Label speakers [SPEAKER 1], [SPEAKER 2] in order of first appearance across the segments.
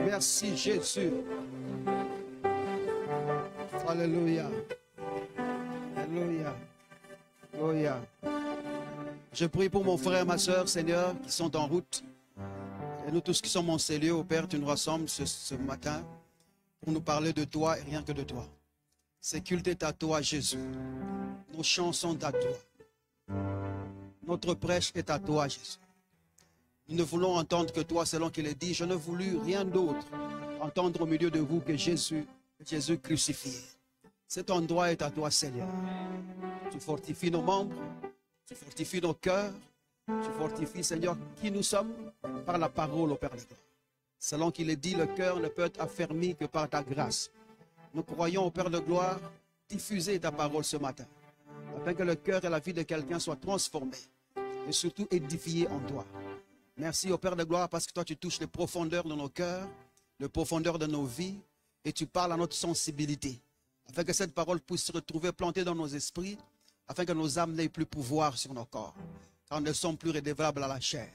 [SPEAKER 1] Merci Jésus. Alléluia. Alléluia. Alléluia. Je prie pour mon frère et ma soeur, Seigneur, qui sont en route. Et nous tous qui sommes en ces lieux, au Père, tu nous rassembles ce matin pour nous parler de toi et rien que de toi. Ce culte est à toi, Jésus. Nos chants sont à toi. Notre prêche est à toi, Jésus. Nous ne voulons entendre que toi, selon qu'il est dit. Je ne voulus rien d'autre entendre au milieu de vous que Jésus crucifié. Cet endroit est à toi, Seigneur. Tu fortifies nos membres, tu fortifies nos cœurs, tu fortifies, Seigneur, qui nous sommes par la parole au Père de gloire. Selon qu'il est dit, le cœur ne peut être affermi que par ta grâce. Nous croyons au Père de gloire, diffuser ta parole ce matin, afin que le cœur et la vie de quelqu'un soient transformés et surtout édifiés en toi. Merci au Père de gloire parce que toi tu touches les profondeurs de nos cœurs, les profondeurs de nos vies et tu parles à notre sensibilité, afin que cette parole puisse se retrouver plantée dans nos esprits, afin que nos âmes n'aient plus pouvoir sur nos corps, car nous ne sommes plus rédevables à la chair.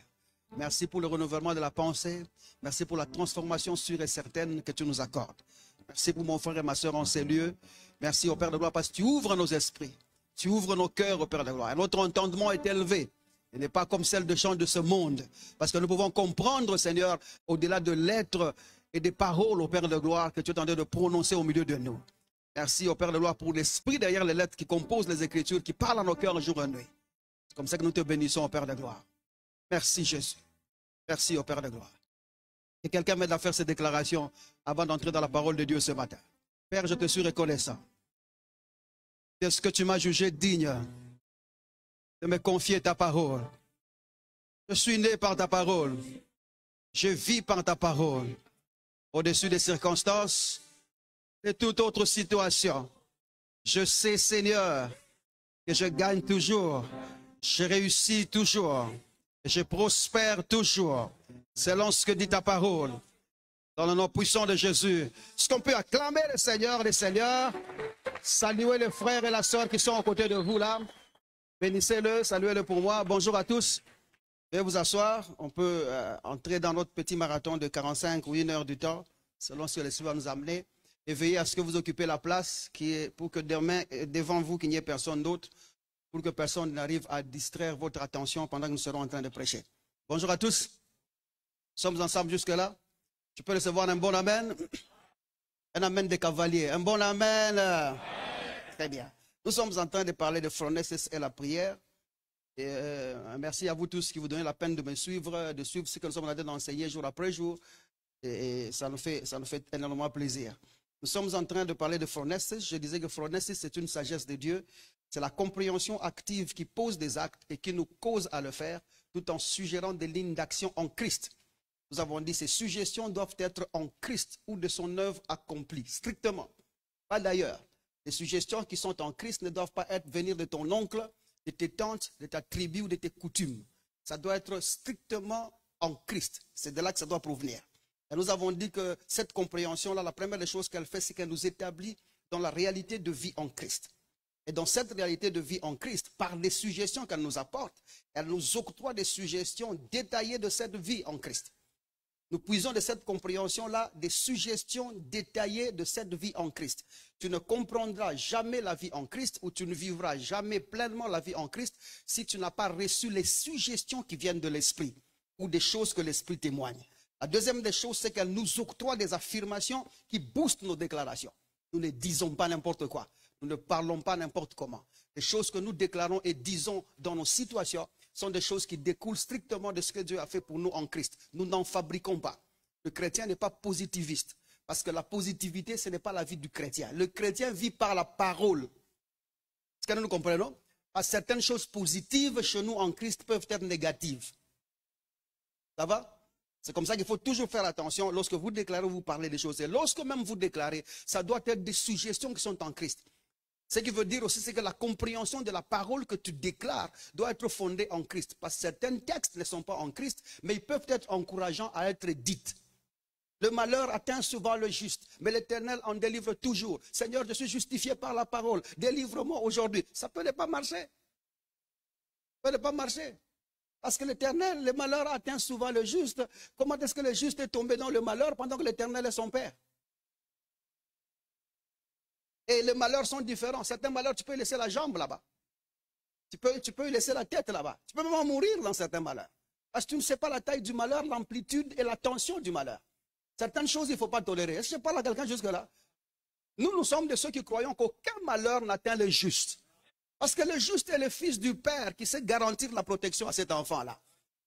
[SPEAKER 1] Merci pour le renouvellement de la pensée. Merci pour la transformation sûre et certaine que tu nous accordes. Merci pour mon frère et ma soeur en ces lieux. Merci au Père de gloire parce que tu ouvres nos esprits. Tu ouvres nos cœurs au Père de gloire. Et notre entendement est élevé. Il n'est pas comme celle de chants de ce monde. Parce que nous pouvons comprendre, Seigneur, au-delà de lettres et des paroles au Père de gloire que tu es en train de prononcer au milieu de nous. Merci au Père de gloire pour l'esprit derrière les lettres qui composent les Écritures, qui parlent à nos cœurs jour et nuit. C'est comme ça que nous te bénissons au Père de gloire. Merci Jésus. Merci au Père de gloire. Et quelqu'un m'aide à faire ces déclarations avant d'entrer dans la parole de Dieu ce matin. Père, je te suis reconnaissant de ce que tu m'as jugé digne de me confier ta parole. Je suis né par ta parole. Je vis par ta parole. Au-dessus des circonstances, de toute autre situation. Je sais, Seigneur, que je gagne toujours. Je réussis toujours. Je prospère toujours, selon ce que dit ta parole, dans le nom puissant de Jésus. Est-ce qu'on peut acclamer le Seigneur, les seigneurs, saluer les frères et la sœur qui sont à côté de vous là, bénissez-le, saluez-le pour moi. Bonjour à tous, veuillez vous asseoir, on peut entrer dans notre petit marathon de 45 ou 1 heure du temps, selon ce que l'Esprit va nous amener, et veillez à ce que vous occupez la place qui est pour que demain, devant vous, qu'il n'y ait personne d'autre, pour que personne n'arrive à distraire votre attention pendant que nous serons en train de prêcher. Bonjour à tous. Nous sommes ensemble jusque-là. Tu peux recevoir un bon amen. Un amen des cavaliers. Un bon amen. Très bien. Nous sommes en train de parler de phronesis et la prière. Et, merci à vous tous qui vous donnez la peine de me suivre, de suivre ce que nous sommes en train d'enseigner jour après jour. Et ça nous fait énormément plaisir. Nous sommes en train de parler de phronesis. Je disais que phronesis, c'est une sagesse de Dieu. C'est la compréhension active qui pose des actes et qui nous cause à le faire, tout en suggérant des lignes d'action en Christ. Nous avons dit que ces suggestions doivent être en Christ ou de son œuvre accomplie, strictement. Pas d'ailleurs. Les suggestions qui sont en Christ ne doivent pas venir de ton oncle, de tes tantes, de ta tribu ou de tes coutumes. Ça doit être strictement en Christ. C'est de là que ça doit provenir. Et nous avons dit que cette compréhension-là, la première des choses qu'elle fait, c'est qu'elle nous établit dans la réalité de vie en Christ. Et dans cette réalité de vie en Christ, par les suggestions qu'elle nous apporte, elle nous octroie des suggestions détaillées de cette vie en Christ. Nous puisons de cette compréhension-là des suggestions détaillées de cette vie en Christ. Tu ne comprendras jamais la vie en Christ ou tu ne vivras jamais pleinement la vie en Christ si tu n'as pas reçu les suggestions qui viennent de l'Esprit ou des choses que l'Esprit témoigne. La deuxième des choses, c'est qu'elle nous octroie des affirmations qui boostent nos déclarations. Nous ne disons pas n'importe quoi. Nous ne parlons pas n'importe comment. Les choses que nous déclarons et disons dans nos situations sont des choses qui découlent strictement de ce que Dieu a fait pour nous en Christ. Nous n'en fabriquons pas. Le chrétien n'est pas positiviste. Parce que la positivité, ce n'est pas la vie du chrétien. Le chrétien vit par la parole. Est-ce que nous comprenons? Parce que certaines choses positives chez nous en Christ peuvent être négatives. Ça va? C'est comme ça qu'il faut toujours faire attention lorsque vous déclarez ou vous parlez des choses. Et lorsque même vous déclarez, ça doit être des suggestions qui sont en Christ. Ce qui veut dire aussi, c'est que la compréhension de la parole que tu déclares doit être fondée en Christ. Parce que certains textes ne sont pas en Christ, mais ils peuvent être encourageants à être dits. Le malheur atteint souvent le juste, mais l'Éternel en délivre toujours. Seigneur, je suis justifié par la parole. Délivre-moi aujourd'hui. Ça peut ne pas marcher. Ça peut ne pas marcher. Parce que l'Éternel, le malheur atteint souvent le juste. Comment est-ce que le juste est tombé dans le malheur pendant que l'Éternel est son Père? Et les malheurs sont différents. Certains malheurs, tu peux laisser la jambe là-bas. Tu peux laisser la tête là-bas. Tu peux même mourir dans certains malheurs. Parce que tu ne sais pas la taille du malheur, l'amplitude et la tension du malheur. Certaines choses, il ne faut pas tolérer. Est-ce que je parle à quelqu'un jusque-là? Nous sommes de ceux qui croyons qu'aucun malheur n'atteint le juste. Parce que le juste est le fils du Père qui sait garantir la protection à cet enfant-là.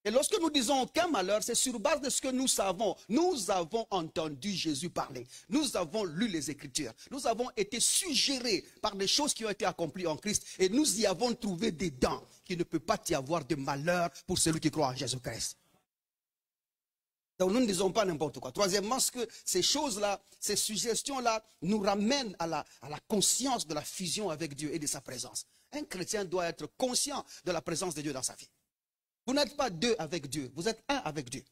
[SPEAKER 1] Et lorsque nous disons aucun malheur, c'est sur base de ce que nous savons. Nous avons entendu Jésus parler. Nous avons lu les Écritures. Nous avons été suggérés par des choses qui ont été accomplies en Christ. Et nous y avons trouvé dedans qu'il ne peut pas y avoir de malheur pour celui qui croit en Jésus-Christ. Donc nous ne disons pas n'importe quoi. Troisièmement, ce que ces choses-là, ces suggestions-là nous ramènent à la conscience de la fusion avec Dieu et de sa présence. Un chrétien doit être conscient de la présence de Dieu dans sa vie. Vous n'êtes pas deux avec Dieu, vous êtes un avec Dieu.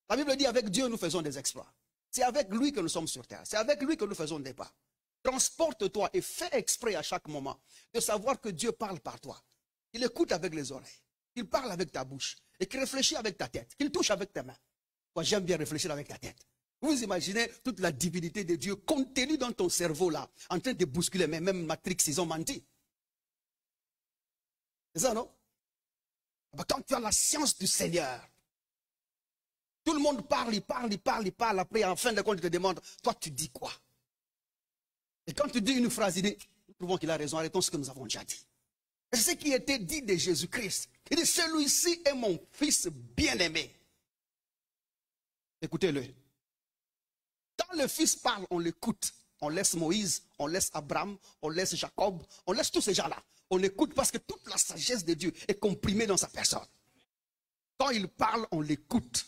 [SPEAKER 1] La Bible dit avec Dieu nous faisons des exploits. C'est avec lui que nous sommes sur terre. C'est avec lui que nous faisons des pas. Transporte-toi et fais exprès à chaque moment de savoir que Dieu parle par toi. Il écoute avec les oreilles. Il parle avec ta bouche. Et qu'il réfléchit avec ta tête. Qu'il touche avec tes mains. Moi j'aime bien réfléchir avec ta tête. Vous imaginez toute la divinité de Dieu contenue dans ton cerveau là, en train de bousculer, mais même Matrix, ils ont menti. C'est ça, non? Quand tu as la science du Seigneur, tout le monde parle, après en fin de compte, il te demande, toi tu dis quoi? Et quand tu dis une phrase, il dit, nous trouvons qu'il a raison, arrêtons ce que nous avons déjà dit. Et c'est ce qui était dit de Jésus-Christ. Il dit, celui-ci est mon fils bien-aimé. Écoutez-le. Quand le fils parle, on l'écoute. On laisse Moïse, on laisse Abraham, on laisse Jacob, on laisse tous ces gens-là. On l'écoute parce que toute la sagesse de Dieu est comprimée dans sa personne. Quand il parle, on l'écoute.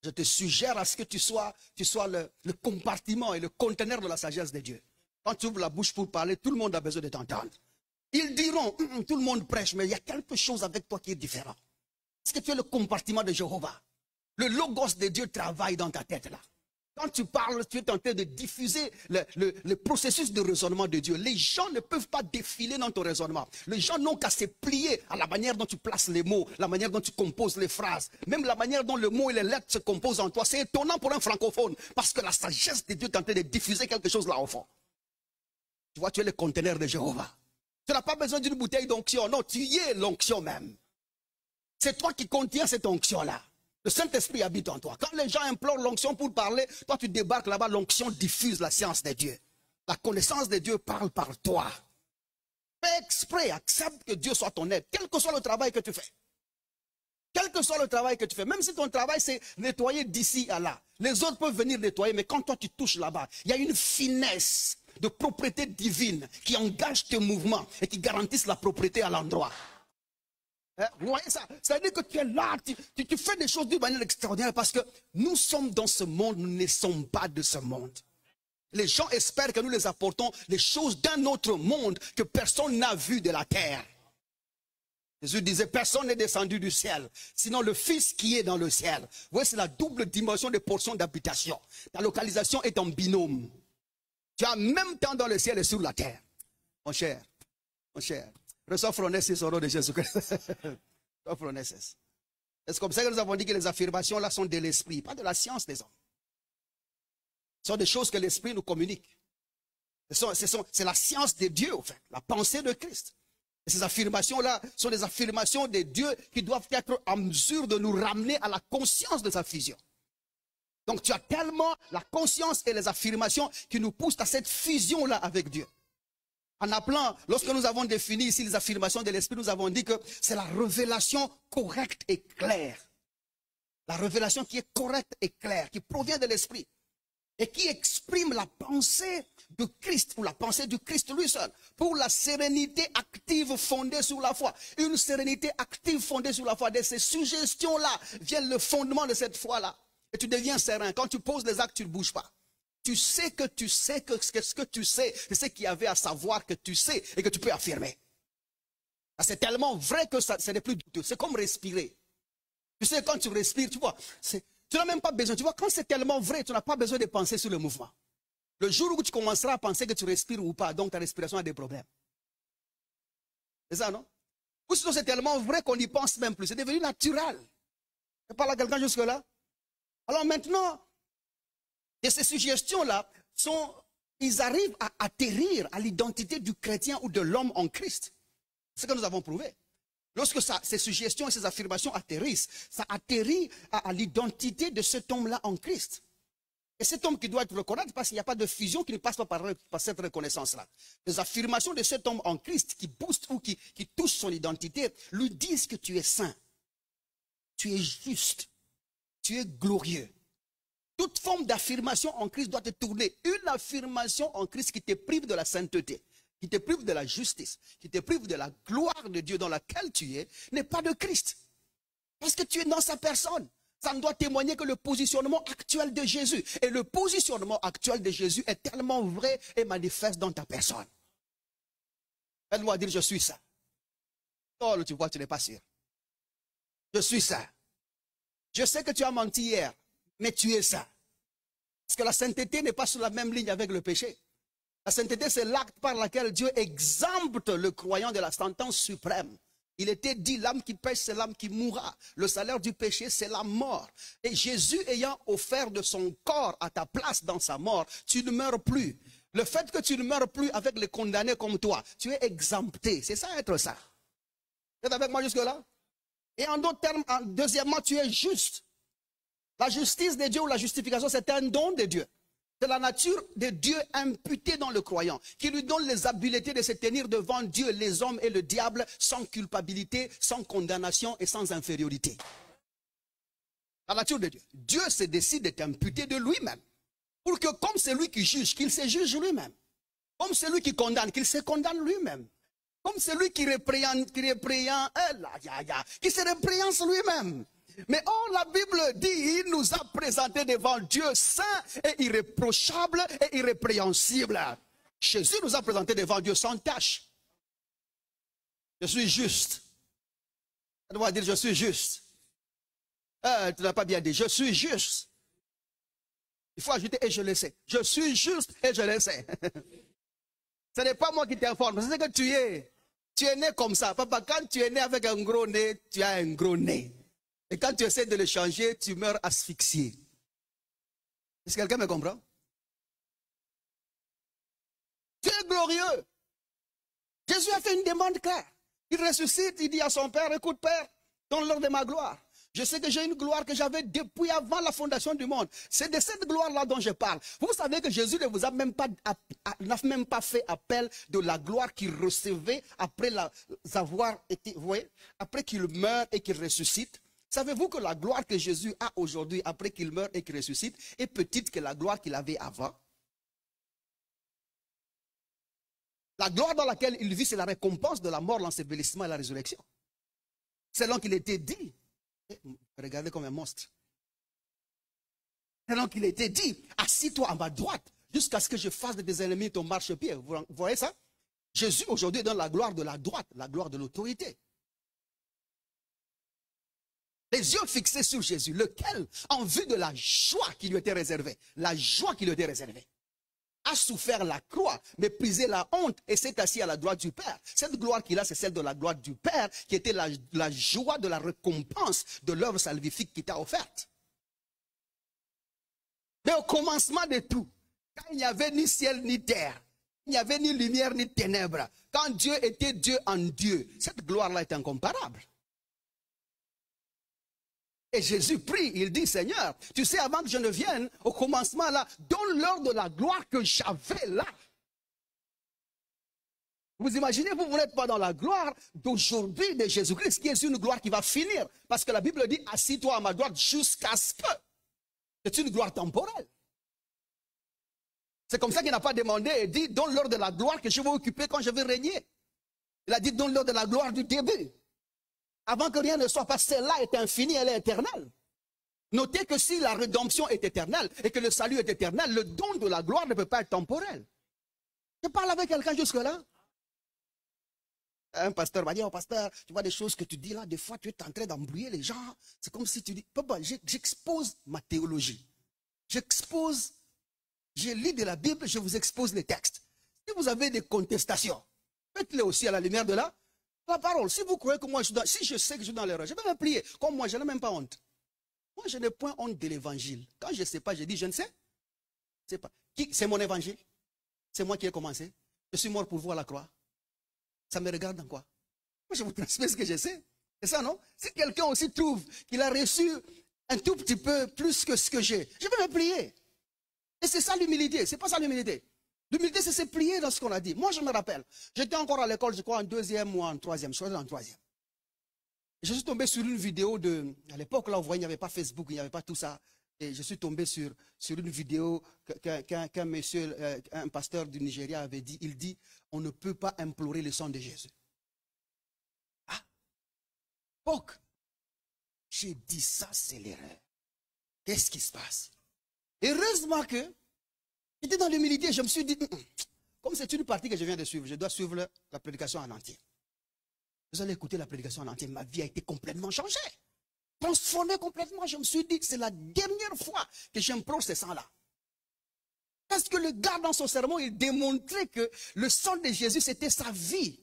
[SPEAKER 1] Je te suggère à ce que tu sois le compartiment et le conteneur de la sagesse de Dieu. Quand tu ouvres la bouche pour parler, tout le monde a besoin de t'entendre. Ils diront, tout le monde prêche, mais il y a quelque chose avec toi qui est différent. Est-ce que tu es le compartiment de Jéhovah? Le logos de Dieu travaille dans ta tête là. Quand tu parles, tu es en train de diffuser le processus de raisonnement de Dieu. Les gens ne peuvent pas défiler dans ton raisonnement. Les gens n'ont qu'à se plier à la manière dont tu places les mots, la manière dont tu composes les phrases, même la manière dont le mot et les lettres se composent en toi. C'est étonnant pour un francophone, parce que la sagesse de Dieu est en train de diffuser quelque chose là au fond. Tu vois, tu es le conteneur de Jéhovah. Tu n'as pas besoin d'une bouteille d'onction. Non, tu y es l'onction même. C'est toi qui contiens cette onction-là. Le Saint-Esprit habite en toi. Quand les gens implorent l'onction pour parler, toi tu débarques là-bas, l'onction diffuse la science de Dieu. La connaissance de Dieu parle par toi. Fais exprès, accepte que Dieu soit ton aide, quel que soit le travail que tu fais. Quel que soit le travail que tu fais, même si ton travail c'est nettoyer d'ici à là. Les autres peuvent venir nettoyer, mais quand toi tu touches là-bas, il y a une finesse de propriété divine qui engage tes mouvements et qui garantissent la propriété à l'endroit. Vous voyez ça? C'est-à-dire que tu es là, tu fais des choses d'une manière extraordinaire parce que nous sommes dans ce monde, nous ne sommes pas de ce monde. Les gens espèrent que nous les apportons les choses d'un autre monde que personne n'a vu de la terre. Jésus disait, personne n'est descendu du ciel, sinon le Fils qui est dans le ciel. Vous voyez, c'est la double dimension des portions d'habitation. Ta localisation est en binôme. Tu as en même temps dans le ciel et sur la terre. Mon cher, reçois phronesis au nom de Jésus-Christ. C'est comme ça que nous avons dit que les affirmations là sont de l'esprit, pas de la science des hommes. Ce sont des choses que l'esprit nous communique. C'est la science de Dieu, en fait, la pensée de Christ. Et ces affirmations-là sont des affirmations de Dieu qui doivent être en mesure de nous ramener à la conscience de sa fusion. Donc tu as tellement la conscience et les affirmations qui nous poussent à cette fusion-là avec Dieu. En appelant, lorsque nous avons défini ici les affirmations de l'Esprit, nous avons dit que c'est la révélation correcte et claire. La révélation qui est correcte et claire, qui provient de l'Esprit. Et qui exprime la pensée de Christ, ou la pensée du Christ lui seul, pour la sérénité active fondée sur la foi. Une sérénité active fondée sur la foi. De ces suggestions-là viennent le fondement de cette foi-là. Et tu deviens serein. Quand tu poses les actes, tu ne bouges pas. Tu sais que ce que tu sais, c'est ce qu'il y avait à savoir que tu sais et que tu peux affirmer. C'est tellement vrai que ce n'est plus douteux. C'est comme respirer. Tu sais, quand tu respires, tu vois, tu n'as même pas besoin. Tu vois, quand c'est tellement vrai, tu n'as pas besoin de penser sur le mouvement. Le jour où tu commenceras à penser que tu respires ou pas, donc ta respiration a des problèmes. C'est ça, non? Ou sinon c'est tellement vrai qu'on n'y pense même plus. C'est devenu naturel. Je parle à quelqu'un jusque-là. Alors maintenant, et ces suggestions-là, ils arrivent à atterrir à l'identité du chrétien ou de l'homme en Christ. C'est ce que nous avons prouvé. Lorsque ces suggestions et ces affirmations atterrissent, ça atterrit à l'identité de cet homme-là en Christ. Et cet homme qui doit être reconnaître parce qu'il n'y a pas de fusion qui ne passe pas par cette reconnaissance-là. Les affirmations de cet homme en Christ qui boostent ou qui touchent son identité lui disent que tu es saint, tu es juste, tu es glorieux. Toute forme d'affirmation en Christ doit te tourner. Une affirmation en Christ qui te prive de la sainteté, qui te prive de la justice, qui te prive de la gloire de Dieu dans laquelle tu es, n'est pas de Christ. Parce que tu es dans sa personne. Ça ne doit témoigner que le positionnement actuel de Jésus. Et le positionnement actuel de Jésus est tellement vrai et manifeste dans ta personne. Aide-moi à dire, je suis ça. Oh, tu vois, tu n'es pas sûr. Je suis ça. Je sais que tu as menti hier, mais tu es ça. Parce que la sainteté n'est pas sur la même ligne avec le péché. La sainteté, c'est l'acte par lequel Dieu exempte le croyant de la sentence suprême. Il était dit, l'âme qui pêche, c'est l'âme qui mourra. Le salaire du péché, c'est la mort. Et Jésus ayant offert de son corps à ta place dans sa mort, tu ne meurs plus. Le fait que tu ne meurs plus avec les condamnés comme toi, tu es exempté. C'est ça être ça. Vous êtes avec moi jusque-là? Et en d'autres termes, deuxièmement, tu es juste. La justice de Dieu ou la justification, c'est un don de Dieu. C'est la nature de Dieu imputée dans le croyant, qui lui donne les habiletés de se tenir devant Dieu, les hommes et le diable, sans culpabilité, sans condamnation et sans infériorité. La nature de Dieu. Dieu se décide de t'imputer de lui-même. Pour que comme c'est lui qui juge, qu'il se juge lui-même. Comme c'est lui qui condamne, qu'il se condamne lui-même. Comme c'est lui qui se répréhence lui-même. Mais oh, la Bible dit, il nous a présenté devant Dieu saint et irréprochable et irrépréhensible. Jésus nous a présenté devant Dieu sans tache. Je suis juste. Ça doit dire, je suis juste. Tu n'as pas bien dit, je suis juste. Il faut ajouter, et je le sais. Je suis juste et je le sais. Ce n'est pas moi qui t'informe, c'est ce que tu es. Tu es né comme ça. Papa, quand tu es né avec un gros nez, tu as un gros nez. Et quand tu essaies de le changer, tu meurs asphyxié. Est-ce que quelqu'un me comprend? Tu es glorieux. Jésus a fait une demande claire. Il ressuscite, il dit à son Père, écoute Père, donne-leur de ma gloire. Je sais que j'ai une gloire que j'avais depuis avant la fondation du monde. C'est de cette gloire-là dont je parle. Vous savez que Jésus ne vous a même pas, n'a même pas fait appel de la gloire qu'il recevait après avoir été, vous voyez, après qu'il meurt et qu'il ressuscite. Savez-vous que la gloire que Jésus a aujourd'hui, après qu'il meurt et qu'il ressuscite, est petite que la gloire qu'il avait avant? La gloire dans laquelle il vit, c'est la récompense de la mort, l'ensevelissement et la résurrection. Selon qu'il était dit, regardez comme un monstre. Selon qu'il était dit, assis-toi à ma droite, jusqu'à ce que je fasse de tes ennemis ton marchepied. Vous voyez ça? Jésus aujourd'hui donne la gloire de la droite, la gloire de l'autorité. Les yeux fixés sur Jésus, lequel, en vue de la joie qui lui était réservée, la joie qui lui était réservée, a souffert la croix, méprisé la honte et s'est assis à la droite du Père. Cette gloire qu'il a, c'est celle de la gloire du Père, qui était la joie de la récompense de l'œuvre salvifique qu'il t'a offerte. Mais au commencement de tout, quand il n'y avait ni ciel ni terre, il n'y avait ni lumière ni ténèbres, quand Dieu était Dieu en Dieu, cette gloire-là est incomparable. Et Jésus prie, il dit, Seigneur, tu sais, avant que je ne vienne, au commencement là, donne-leur de la gloire que j'avais là. Vous imaginez, vous n'êtes pas dans la gloire d'aujourd'hui de Jésus-Christ, qui est une gloire qui va finir. Parce que la Bible dit, assis-toi à ma droite jusqu'à ce que. C'est une gloire temporelle. C'est comme ça qu'il n'a pas demandé et dit, donne-leur de la gloire que je vais occuper quand je vais régner. Il a dit, donne-leur de la gloire du début. Avant que rien ne soit, parce que celle-là est infinie, elle est éternelle. Notez que si la rédemption est éternelle et que le salut est éternel, le don de la gloire ne peut pas être temporel. Je parle avec quelqu'un jusque-là. Un pasteur m'a dit, oh pasteur, tu vois des choses que tu dis là, des fois tu es en train d'embrouiller les gens. C'est comme si tu dis, papa, j'expose ma théologie. J'expose, je lis de la Bible, je vous expose les textes. Si vous avez des contestations, faites-les aussi à la lumière de là. La parole, si vous croyez que moi, si je sais que je suis dans l'erreur, je vais me plier. Comme moi, je n'ai même pas honte. Moi, je n'ai point honte de l'évangile. Quand je ne sais pas, je dis, je ne sais. C'est pas. C'est mon évangile. C'est moi qui ai commencé. Je suis mort pour vous à la croix. Ça me regarde dans quoi? Moi, je vous transmets ce que je sais. C'est ça, non? Si quelqu'un aussi trouve qu'il a reçu un tout petit peu plus que ce que j'ai, je vais me plier. Et c'est ça l'humilité. C'est pas ça l'humilité. L'humilité, c'est se plier dans ce qu'on a dit. Moi, je me rappelle. J'étais encore à l'école, je crois, en deuxième ou en troisième. Je suis en troisième. Je suis tombé sur une vidéo de... À l'époque, là, vous voyez, il n'y avait pas Facebook, il n'y avait pas tout ça. Et je suis tombé sur une vidéo qu'un monsieur, un pasteur du Nigeria avait dit. Il dit, on ne peut pas implorer le sang de Jésus. Ah, donc, j'ai dit ça, c'est l'erreur. Qu'est-ce qui se passe? Heureusement que j'étais dans l'humilité, je me suis dit, comme c'est une partie que je viens de suivre, je dois suivre la prédication en entier. Vous allez écouter la prédication en entier, ma vie a été complètement changée. Transformée complètement, je me suis dit que c'est la dernière fois que j'implore ce sang-là. Parce que le gars dans son sermon, il démontrait que le sang de Jésus, c'était sa vie.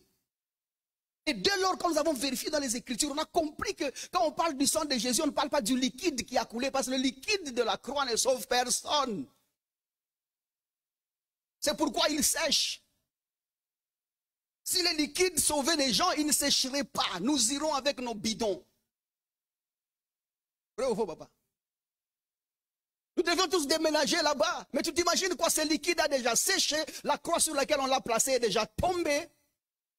[SPEAKER 1] Et dès lors, quand nous avons vérifié dans les Écritures, on a compris que quand on parle du sang de Jésus, on ne parle pas du liquide qui a coulé, parce que le liquide de la croix ne sauve personne. C'est pourquoi il sèche. Si le liquide sauvait les gens, il ne sécherait pas. Nous irons avec nos bidons. Vrai ou faux, papa? Nous devions tous déménager là-bas. Mais tu t'imagines quoi? Ce liquide a déjà séché. La croix sur laquelle on l'a placé est déjà tombée.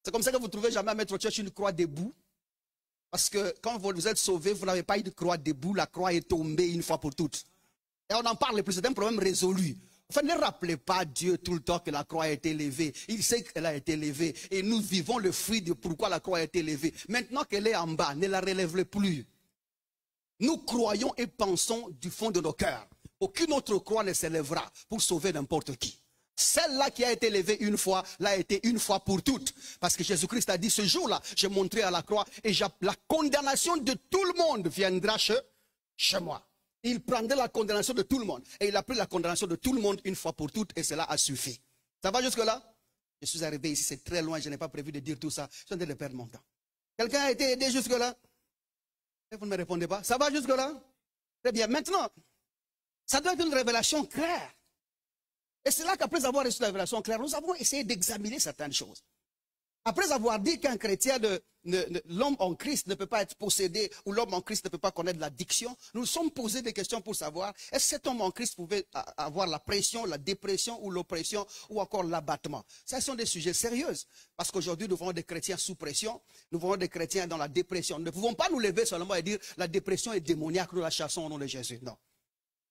[SPEAKER 1] C'est comme ça que vous ne trouvez jamais à Metro Church une croix debout. Parce que quand vous êtes sauvés, vous n'avez pas eu de croix debout. La croix est tombée une fois pour toutes. Et on n'en parle plus. C'est un problème résolu. Enfin, ne rappelez pas Dieu tout le temps que la croix a été levée. Il sait qu'elle a été levée. Et nous vivons le fruit de pourquoi la croix a été levée. Maintenant qu'elle est en bas, ne la relève plus. Nous croyons et pensons du fond de nos cœurs. Aucune autre croix ne s'élèvera pour sauver n'importe qui. Celle-là qui a été levée une fois, l'a été une fois pour toutes. Parce que Jésus-Christ a dit, ce jour-là, je montrerai à la croix et la condamnation de tout le monde viendra chez moi. Il prendrait la condamnation de tout le monde. Et il a pris la condamnation de tout le monde une fois pour toutes et cela a suffi. Ça va jusque-là? Je suis arrivé ici, c'est très loin, je n'ai pas prévu de dire tout ça. Je suis en train de perdre mon temps. Quelqu'un a été aidé jusque-là? Et vous ne me répondez pas. Ça va jusque-là? Très bien. Maintenant, ça doit être une révélation claire. Et c'est là qu'après avoir reçu la révélation claire, nous avons essayé d'examiner certaines choses. Après avoir dit qu'un chrétien, l'homme en Christ ne peut pas être possédé ou l'homme en Christ ne peut pas connaître l'addiction, nous nous sommes posé des questions pour savoir est-ce que cet homme en Christ pouvait avoir la pression, la dépression ou l'oppression ou encore l'abattement. Ce sont des sujets sérieux parce qu'aujourd'hui nous voyons des chrétiens sous pression, nous voyons des chrétiens dans la dépression. Nous ne pouvons pas nous lever seulement et dire la dépression est démoniaque, nous la chassons au nom de Jésus. Non.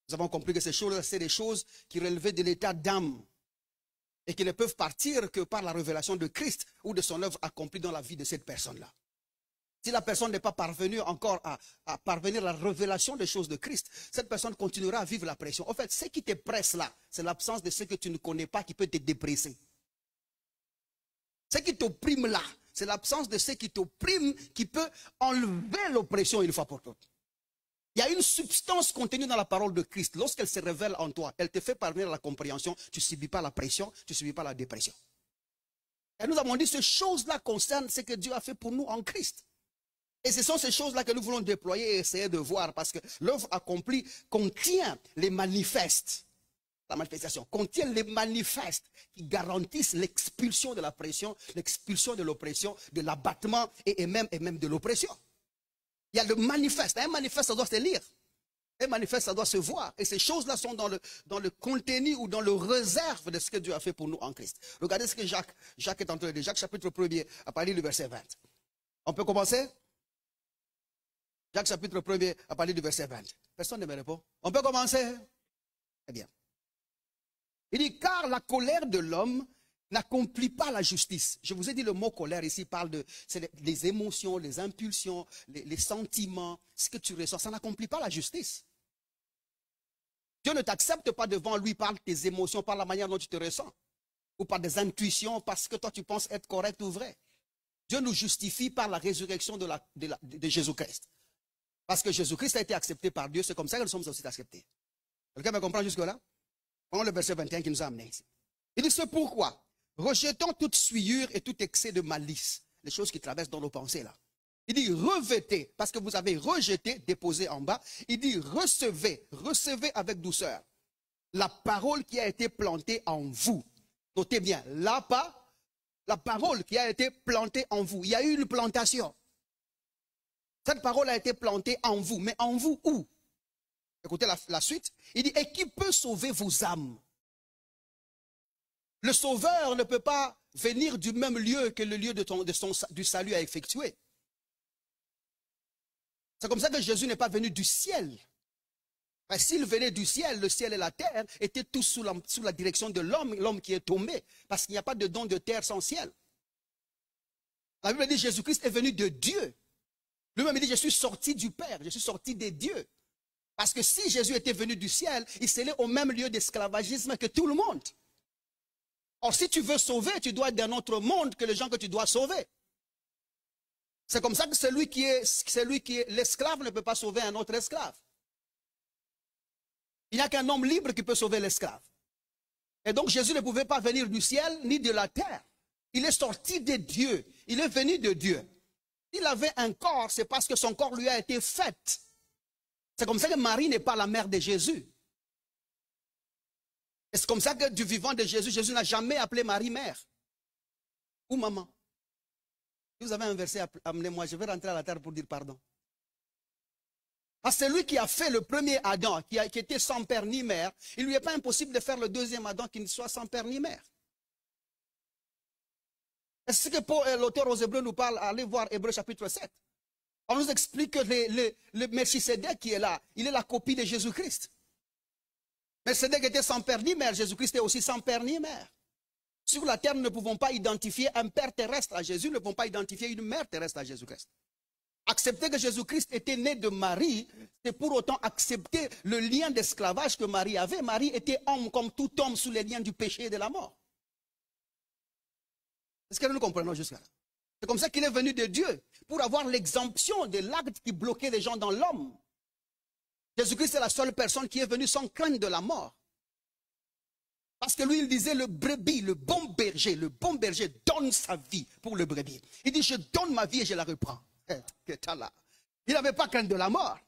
[SPEAKER 1] Nous avons compris que ces choses-là, c'est des choses qui relevaient de l'état d'âme. Et qui ne peuvent partir que par la révélation de Christ ou de son œuvre accomplie dans la vie de cette personne-là. Si la personne n'est pas parvenue encore à parvenir à la révélation des choses de Christ, cette personne continuera à vivre la pression. En fait, ce qui te presse là, c'est l'absence de ce que tu ne connais pas qui peut te dépresser. Ce qui t'opprime là, c'est l'absence de ce qui t'opprime qui peut enlever l'oppression une fois pour toutes. Il y a une substance contenue dans la parole de Christ. Lorsqu'elle se révèle en toi, elle te fait parvenir à la compréhension. Tu ne subis pas la pression, tu ne subis pas la dépression. Et nous avons dit que ces choses-là concernent ce que Dieu a fait pour nous en Christ. Et ce sont ces choses-là que nous voulons déployer et essayer de voir parce que l'œuvre accomplie contient les manifestes. La manifestation contient les manifestes qui garantissent l'expulsion de la pression, l'expulsion de l'oppression, de l'abattement et même de l'oppression. Il y a le manifeste. Un manifeste, ça doit se lire. Un manifeste, ça doit se voir. Et ces choses-là sont dans le contenu ou dans le réserve de ce que Dieu a fait pour nous en Christ. Regardez ce que Jacques est en train de dire. Jacques chapitre 1er, à partir du verset 20. On peut commencer? Jacques chapitre 1er, à partir du verset 20. Personne ne me répond. On peut commencer? Très bien. Il dit, car la colère de l'homme n'accomplit pas la justice. Je vous ai dit le mot colère ici parle de les émotions, les impulsions, les sentiments, ce que tu ressens. Ça n'accomplit pas la justice. Dieu ne t'accepte pas devant lui par tes émotions, par la manière dont tu te ressens. Ou par des intuitions, parce que toi tu penses être correct ou vrai. Dieu nous justifie par la résurrection de Jésus-Christ. Parce que Jésus-Christ a été accepté par Dieu, c'est comme ça que nous sommes aussi acceptés. Quelqu'un me comprend jusque-là? Prenons le verset 21 qui nous a amenés ici. Il dit, c'est pourquoi, rejetons toute souillure et tout excès de malice. les choses qui traversent dans nos pensées là. Il dit revêtez, parce que vous avez rejeté, déposé en bas. Il dit recevez, recevez avec douceur la parole qui a été plantée en vous. Notez bien, la parole qui a été plantée en vous. Il y a eu une plantation. Cette parole a été plantée en vous, mais en vous où? Écoutez la suite. Il dit, et qui peut sauver vos âmes? Le sauveur ne peut pas venir du même lieu que le lieu du salut a effectué. C'est comme ça que Jésus n'est pas venu du ciel. S'il venait du ciel, le ciel et la terre étaient tous sous la direction de l'homme, l'homme qui est tombé. Parce qu'il n'y a pas de don de terre sans ciel. La Bible dit, Jésus-Christ est venu de Dieu. Lui-même dit, je suis sorti du Père, je suis sorti des dieux. Parce que si Jésus était venu du ciel, il serait au même lieu d'esclavagisme que tout le monde. Or, si tu veux sauver, tu dois être d'un autre monde que les gens que tu dois sauver. C'est comme ça que celui qui est l'esclave ne peut pas sauver un autre esclave. Il n'y a qu'un homme libre qui peut sauver l'esclave. Et donc Jésus ne pouvait pas venir du ciel ni de la terre. Il est sorti de Dieu. Il est venu de Dieu. S'il avait un corps, c'est parce que son corps lui a été fait. C'est comme ça que Marie n'est pas la mère de Jésus. Et c'est comme ça que du vivant de Jésus, Jésus n'a jamais appelé Marie mère. Ou maman. Si vous avez un verset, amenez-moi, je vais rentrer à la terre pour dire pardon. Parce que celui qui a fait le premier Adam, qui était sans père ni mère, il ne lui est pas impossible de faire le deuxième Adam qui ne soit sans père ni mère. Est-ce que l'auteur aux Hébreux nous parle? Allez voir Hébreux chapitre 7. On nous explique que le Melchisédek qui est là, il est la copie de Jésus-Christ. Melchisédek était sans père ni mère, Jésus-Christ est aussi sans père ni mère. Sur la terre, nous ne pouvons pas identifier un père terrestre à Jésus, nous ne pouvons pas identifier une mère terrestre à Jésus-Christ. Accepter que Jésus-Christ était né de Marie, c'est pour autant accepter le lien d'esclavage que Marie avait. Marie était homme comme tout homme sous les liens du péché et de la mort. Est-ce que nous comprenons jusqu'à là? C'est comme ça qu'il est venu de Dieu, pour avoir l'exemption de l'acte qui bloquait les gens dans l'homme. Jésus-Christ est la seule personne qui est venue sans crainte de la mort. Parce que lui, il disait, le brebis, le bon berger donne sa vie pour le brebis. Il dit, je donne ma vie et je la reprends. Il n'avait pas crainte de la mort.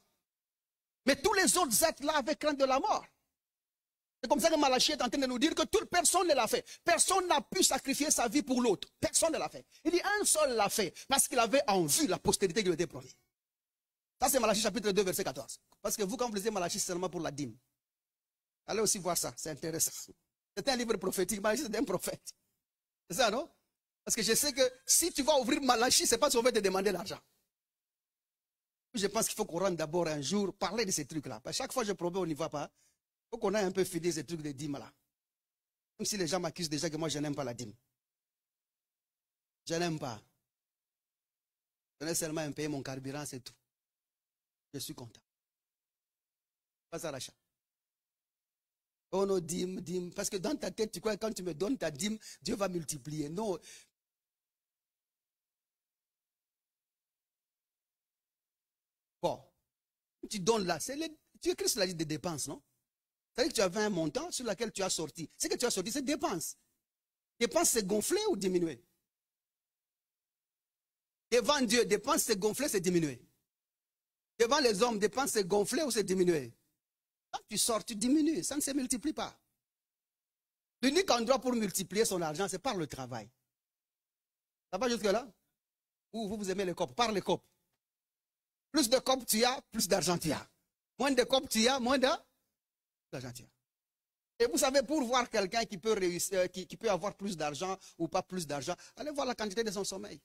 [SPEAKER 1] Mais tous les autres êtres là avaient crainte de la mort. C'est comme ça que Malachie est en train de nous dire que toute personne ne l'a fait. Personne n'a pu sacrifier sa vie pour l'autre. Personne ne l'a fait. Il dit, un seul l'a fait, parce qu'il avait en vue la postérité qui lui était promise. Ça, c'est Malachie chapitre 2, verset 14. Parce que vous, quand vous lisez Malachie, c'est seulement pour la dîme. Allez aussi voir ça, c'est intéressant. C'est un livre prophétique, Malachie, c'est un prophète. C'est ça, non? Parce que je sais que si tu vas ouvrir Malachie, ce n'est pas si on va te demander l'argent. Je pense qu'il faut qu'on rentre d'abord un jour parler de ces trucs-là. Chaque fois que je promets, on n'y va pas. Il faut qu'on ait un peu fini ces trucs de dîme là. Même si les gens m'accusent déjà que moi je n'aime pas la dîme. Je n'aime pas. Je n'ai seulement un payer mon carburant, c'est tout. Je suis content. Pas ça l'achat. Oh non, dîme, dîme. Parce que dans ta tête, tu crois que quand tu me donnes ta dîme, Dieu va multiplier. Non. Bon. Tu donnes là. Tu écris sur la liste des dépenses, non? C'est-à-dire que tu avais un montant sur lequel tu as sorti. Ce que tu as sorti, c'est dépenses. Dépenses, c'est gonfler ou diminuer? Devant Dieu, dépenses, c'est gonfler, c'est diminuer. Devant les hommes, dépenses, c'est gonfler ou c'est diminuer? Quand tu sors, tu diminues. Ça ne se multiplie pas. L'unique endroit pour multiplier son argent, c'est par le travail. Ça va jusque-là? Ou vous aimez les copes? Par les copes. Plus de copes tu as, plus d'argent tu as. Moins de copes tu as, moins d'argent tu as. Et vous savez, pour voir quelqu'un qui peut réussir, qui peut avoir plus d'argent ou pas plus d'argent, allez voir la quantité de son sommeil.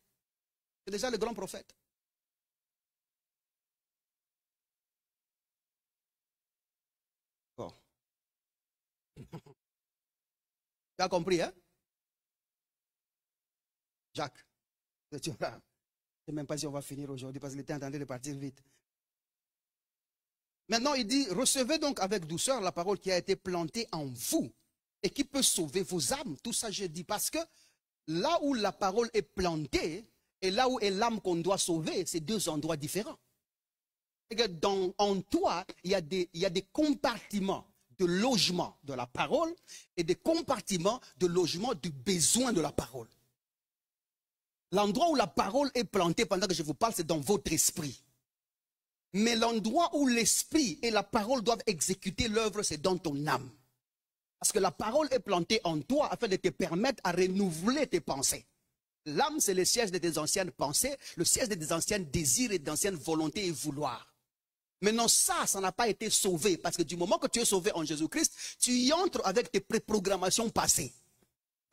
[SPEAKER 1] C'est déjà le grand prophète. Bon. Tu as compris, hein? Jacques, je ne sais même pas si on va finir aujourd'hui parce qu'il était en train de partir vite. Maintenant, il dit, recevez donc avec douceur la parole qui a été plantée en vous et qui peut sauver vos âmes. Tout ça, je dis parce que là où la parole est plantée et là où est l'âme qu'on doit sauver, c'est deux endroits différents. Et que en toi, il y a des compartiments de logement de la parole et des compartiments de logement du besoin de la parole. L'endroit où la parole est plantée pendant que je vous parle, c'est dans votre esprit. Mais l'endroit où l'esprit et la parole doivent exécuter l'œuvre, c'est dans ton âme. Parce que la parole est plantée en toi afin de te permettre à renouveler tes pensées. L'âme, c'est le siège de tes anciennes pensées, le siège de tes anciens désirs et d'anciennes volontés et vouloirs. Maintenant, ça n'a pas été sauvé. Parce que du moment que tu es sauvé en Jésus-Christ, tu y entres avec tes préprogrammations passées.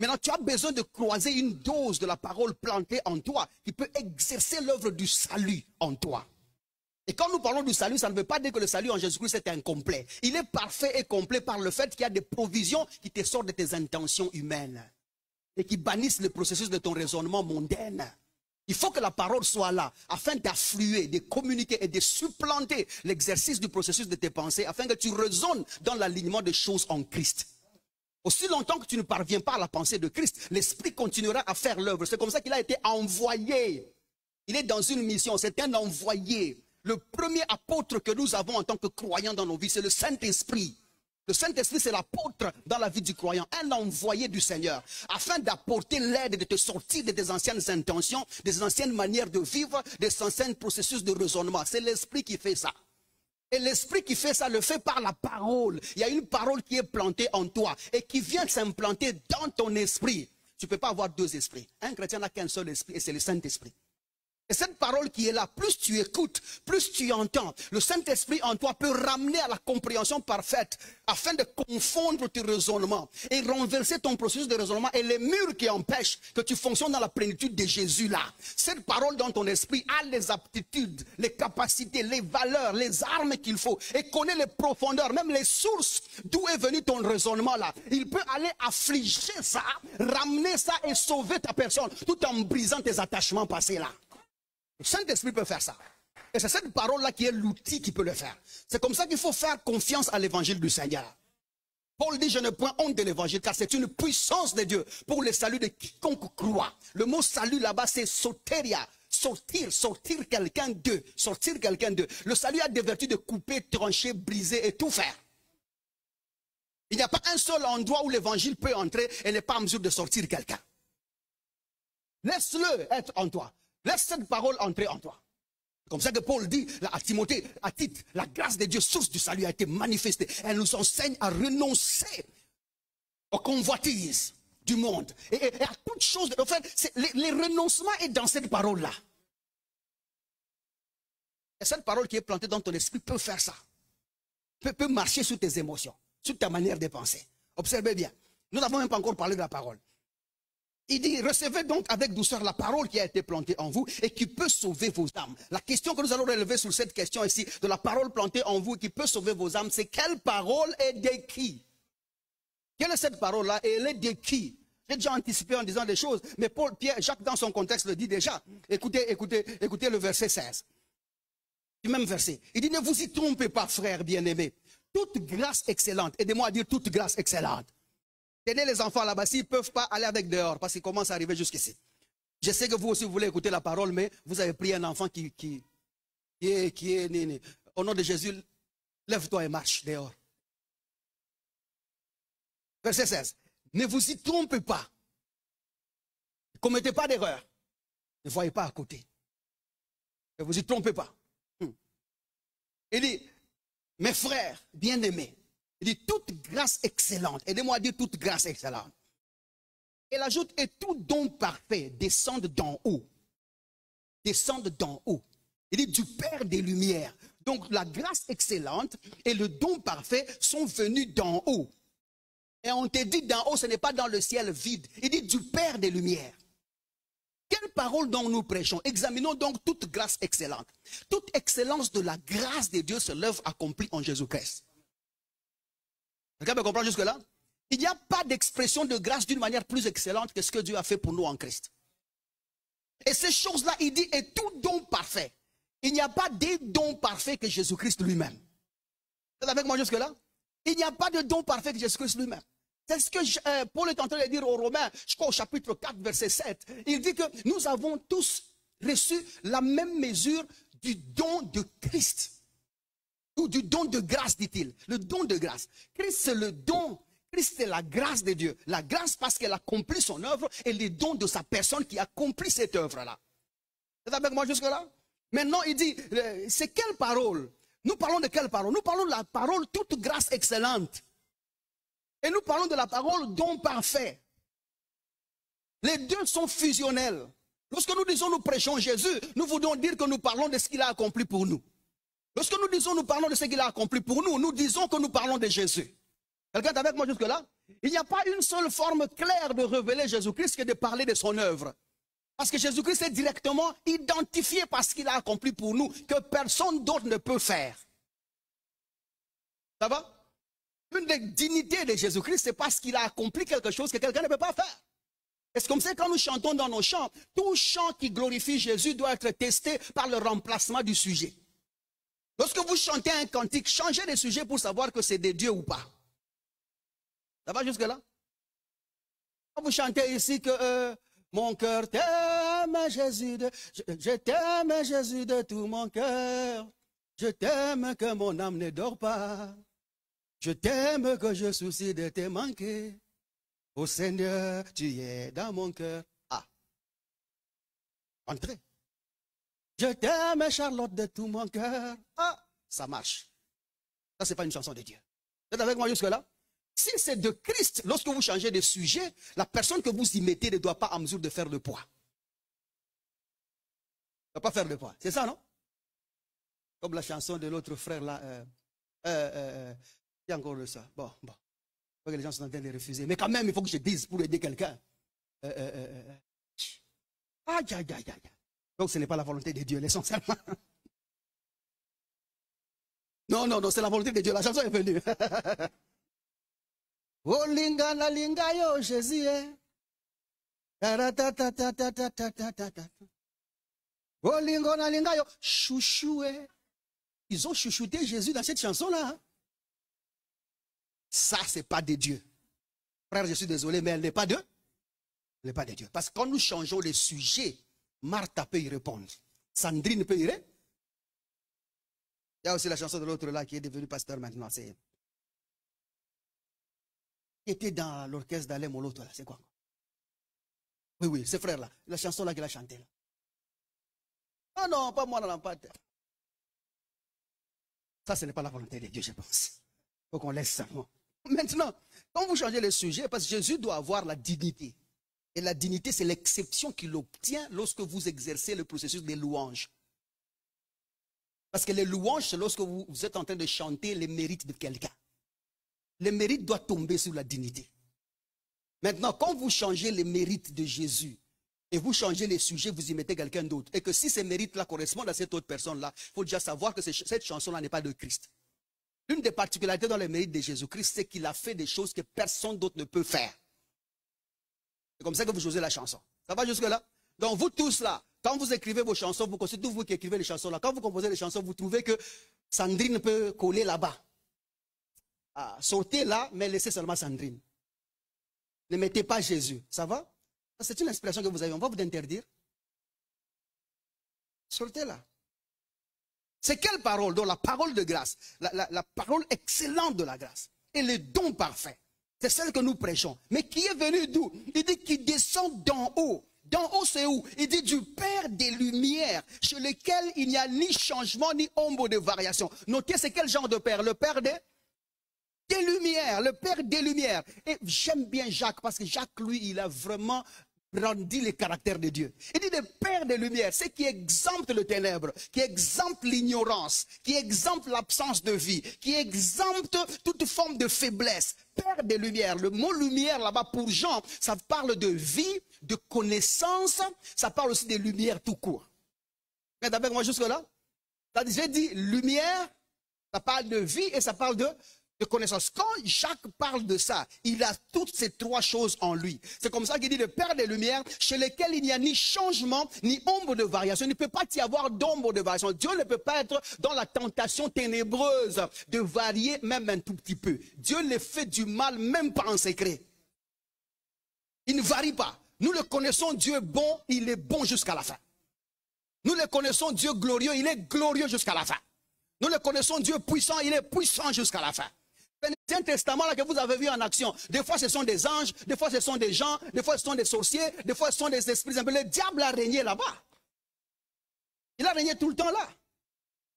[SPEAKER 1] Maintenant, tu as besoin de croiser une dose de la parole plantée en toi qui peut exercer l'œuvre du salut en toi. Et quand nous parlons du salut, ça ne veut pas dire que le salut en Jésus-Christ est incomplet. Il est parfait et complet par le fait qu'il y a des provisions qui te sortent de tes intentions humaines et qui bannissent le processus de ton raisonnement mondain. Il faut que la parole soit là afin d'affluer, de communiquer et de supplanter l'exercice du processus de tes pensées afin que tu raisonnes dans l'alignement des choses en Christ. Aussi longtemps que tu ne parviens pas à la pensée de Christ, l'Esprit continuera à faire l'œuvre. C'est comme ça qu'il a été envoyé. Il est dans une mission, c'est un envoyé. Le premier apôtre que nous avons en tant que croyants dans nos vies, c'est le Saint-Esprit. Le Saint-Esprit, c'est l'apôtre dans la vie du croyant, un envoyé du Seigneur, afin d'apporter l'aide de te sortir de tes anciennes intentions, des anciennes manières de vivre, des anciens processus de raisonnement. C'est l'Esprit qui fait ça. Et l'Esprit qui fait ça le fait par la parole. Il y a une parole qui est plantée en toi et qui vient s'implanter dans ton esprit. Tu ne peux pas avoir deux esprits. Un chrétien n'a qu'un seul esprit et c'est le Saint-Esprit. Et cette parole qui est là, plus tu écoutes, plus tu entends, le Saint-Esprit en toi peut ramener à la compréhension parfaite afin de confondre tes raisonnements et renverser ton processus de raisonnement et les murs qui empêchent que tu fonctionnes dans la plénitude de Jésus là. Cette parole dans ton esprit a les aptitudes, les capacités, les valeurs, les armes qu'il faut et connaît les profondeurs, même les sources d'où est venu ton raisonnement là. Il peut aller affliger ça, ramener ça et sauver ta personne tout en brisant tes attachements passés là. Le Saint-Esprit peut faire ça. Et c'est cette parole-là qui est l'outil qui peut le faire. C'est comme ça qu'il faut faire confiance à l'évangile du Seigneur. Paul dit, je ne prends honte de l'évangile, car c'est une puissance de Dieu pour le salut de quiconque croit. Le mot salut là-bas, c'est soteria. Sortir quelqu'un d'eux. Sortir quelqu'un d'eux. Le salut a des vertus de couper, trancher, briser et tout faire. Il n'y a pas un seul endroit où l'évangile peut entrer et n'est pas en mesure de sortir quelqu'un. Laisse-le être en toi. Laisse cette parole entrer en toi. C'est comme ça que Paul dit à Timothée, à Tite, la grâce de Dieu, source du salut, a été manifestée. Elle nous enseigne à renoncer aux convoitises du monde et à toutes choses. En fait, les renoncements est dans cette parole-là. Et cette parole qui est plantée dans ton esprit peut faire ça. Peut marcher sur tes émotions, sur ta manière de penser. Observez bien. Nous n'avons même pas encore parlé de la parole. Il dit, recevez donc avec douceur la parole qui a été plantée en vous et qui peut sauver vos âmes. La question que nous allons relever sur cette question ici, de la parole plantée en vous et qui peut sauver vos âmes, c'est quelle parole est de qui? Quelle est cette parole-là et elle est de qui? J'ai déjà anticipé en disant des choses, mais Paul, Pierre, Jacques dans son contexte le dit déjà. Écoutez le verset 16. Du même verset. Il dit, ne vous y trompez pas, frères bien-aimés. Toute grâce excellente, aidez-moi à dire toute grâce excellente. Tenez les enfants là-bas, s'ils ne peuvent pas aller avec dehors, parce qu'ils commencent à arriver jusqu'ici. Je sais que vous aussi, vous voulez écouter la parole, mais vous avez pris un enfant qui est né. Au nom de Jésus, lève-toi et marche dehors. Verset 16. Ne vous y trompez pas. Ne commettez pas d'erreur. Ne voyez pas à côté. Ne vous y trompez pas. Il dit, mes frères bien-aimés, il dit toute grâce excellente. Aidez-moi à dire toute grâce excellente. Il ajoute, et tout don parfait descende d'en haut. Descende d'en haut. Il dit du Père des Lumières. Donc la grâce excellente et le don parfait sont venus d'en haut. Et on te dit d'en haut, ce n'est pas dans le ciel vide. Il dit du Père des Lumières. Quelle parole dont nous prêchons? Examinons donc toute grâce excellente. Toute excellence de la grâce de Dieu, c'est l'œuvre accomplie en Jésus-Christ. Quelqu'un me comprend jusque-là? Il n'y a pas d'expression de grâce d'une manière plus excellente que ce que Dieu a fait pour nous en Christ. Et ces choses-là, il dit, est tout don parfait. Il n'y a pas des dons parfaits que Jésus-Christ lui-même. Vous êtes avec moi jusque-là? Il n'y a pas de don parfait que Jésus-Christ lui-même. C'est ce que Paul est en train de dire aux Romains, je crois au chapitre 4, verset 7. Il dit que nous avons tous reçu la même mesure du don de Christ. Ou du don de grâce, dit-il. Le don de grâce. Christ, c'est le don. Christ, c'est la grâce de Dieu. La grâce parce qu'elle accomplit son œuvre et les dons de sa personne qui accomplit cette œuvre-là. Vous êtes avec moi jusque-là? Maintenant, il dit, c'est quelle parole? Nous parlons de quelle parole? Nous parlons de la parole toute grâce excellente. Et nous parlons de la parole don parfait. Les deux sont fusionnels. Lorsque nous disons nous prêchons Jésus, nous voulons dire que nous parlons de ce qu'il a accompli pour nous. Lorsque nous disons nous parlons de ce qu'il a accompli pour nous, nous disons que nous parlons de Jésus. Quelqu'un est avec moi jusque-là? Il n'y a pas une seule forme claire de révéler Jésus-Christ que de parler de son œuvre. Parce que Jésus-Christ est directement identifié par ce qu'il a accompli pour nous, que personne d'autre ne peut faire. Ça va? Une des dignités de Jésus-Christ, c'est parce qu'il a accompli quelque chose que quelqu'un ne peut pas faire. Et c'est comme ça que quand nous chantons dans nos chants, tout chant qui glorifie Jésus doit être testé par le remplacement du sujet. Lorsque vous chantez un cantique, changez de sujet pour savoir que c'est de Dieu ou pas. Ça va jusque-là? Quand vous chantez ici que mon cœur t'aime, Jésus, je t'aime, Jésus, de tout mon cœur. Je t'aime que mon âme ne dort pas. Je t'aime que je soucie de te manquer. Ô Seigneur, tu es dans mon cœur. Ah, entrez. Je t'aime, Charlotte, de tout mon cœur. Ah, ça marche. Ça, ce n'est pas une chanson de Dieu. Vous êtes avec moi jusque-là? Si c'est de Christ, lorsque vous changez de sujet, la personne que vous y mettez ne doit pas en mesure de faire le poids. Ne doit pas faire le poids. C'est ça, non? Comme la chanson de l'autre frère là. Il y a encore de ça. Bon. Que les gens sont en train de refuser. Mais quand même, il faut que je dise pour aider quelqu'un. Aïe. Donc ce n'est pas la volonté de Dieu, l'essentiellement. Non, c'est la volonté de Dieu. La chanson est venue. Oh linga na linga yo Jésus. Oh linga na linga yo chouchoué. Ils ont chouchouté Jésus dans cette chanson-là. Hein? Ça, c'est pas de Dieu. Frère, je suis désolé, mais elle n'est pas de Dieu. Parce que quand nous changeons les sujets, Martha peut y répondre. Sandrine peut y répondre. Il y a aussi la chanson de l'autre là qui est devenu pasteur maintenant. Qui était dans l'orchestre d'Alain Moloto là, c'est quoi? Oui, ce frère là, la chanson là qu'il a chantée là. Ah non, pas moi dans la pâte. Ça, ce n'est pas la volonté de Dieu, je pense. Il faut qu'on laisse ça. Maintenant, quand vous changez le sujet, parce que Jésus doit avoir la dignité. Et la dignité, c'est l'exception qu'il obtient lorsque vous exercez le processus des louanges. Parce que les louanges, c'est lorsque vous êtes en train de chanter les mérites de quelqu'un. Le mérite doit tomber sur la dignité. Maintenant, quand vous changez les mérites de Jésus, et vous changez les sujets, vous y mettez quelqu'un d'autre, et que si ces mérites-là correspondent à cette autre personne-là, il faut déjà savoir que cette chanson-là n'est pas de Christ. L'une des particularités dans les mérites de Jésus-Christ, c'est qu'il a fait des choses que personne d'autre ne peut faire. C'est comme ça que vous choisissez la chanson. Ça va jusque-là? Donc vous tous là, quand vous écrivez vos chansons, c'est tout vous qui écrivez les chansons là. Quand vous composez les chansons, vous trouvez que Sandrine peut coller là-bas. Ah, sautez là, mais laissez seulement Sandrine. Ne mettez pas Jésus. Ça va? C'est une expression que vous avez. On va vous interdire. Sautez là. C'est quelle parole? Donc la parole de grâce, la parole excellente de la grâce et le don parfait. C'est celle que nous prêchons. Mais qui est venu d'où? Il dit qu'il descend d'en haut. D'en haut, c'est où? Il dit du Père des Lumières, chez lequel il n'y a ni changement, ni ombre de variation. Notez, c'est quel genre de Père? Le Père des Lumières, le Père des Lumières. Et j'aime bien Jacques, parce que Jacques, lui, il a vraiment brandi les caractères de Dieu. Il dit le Père des Lumières, c'est qui exempte le ténèbre, qui exempte l'ignorance, qui exempte l'absence de vie, qui exempte toute forme de faiblesse. Père des Lumières, le mot lumière là-bas pour Jean, ça parle de vie, de connaissance, ça parle aussi de lumière tout court. Vous êtes avec moi jusque-là? J'ai dit lumière, ça parle de vie et ça parle de connaissance. Quand Jacques parle de ça, il a toutes ces trois choses en lui. C'est comme ça qu'il dit le Père des Lumières, chez lequel il n'y a ni changement, ni ombre de variation. Il ne peut pas y avoir d'ombre de variation. Dieu ne peut pas être dans la tentation ténébreuse de varier même un tout petit peu. Dieu ne fait du mal même pas en secret. Il ne varie pas. Nous le connaissons, Dieu bon, il est bon jusqu'à la fin. Nous le connaissons, Dieu glorieux, il est glorieux jusqu'à la fin. Nous le connaissons, Dieu puissant, il est puissant jusqu'à la fin. C'est l'Ancien Testament là que vous avez vu en action. Des fois, ce sont des anges, des fois, ce sont des gens, des fois, ce sont des sorciers, des fois, ce sont des esprits. Le diable a régné là-bas. Il a régné tout le temps là.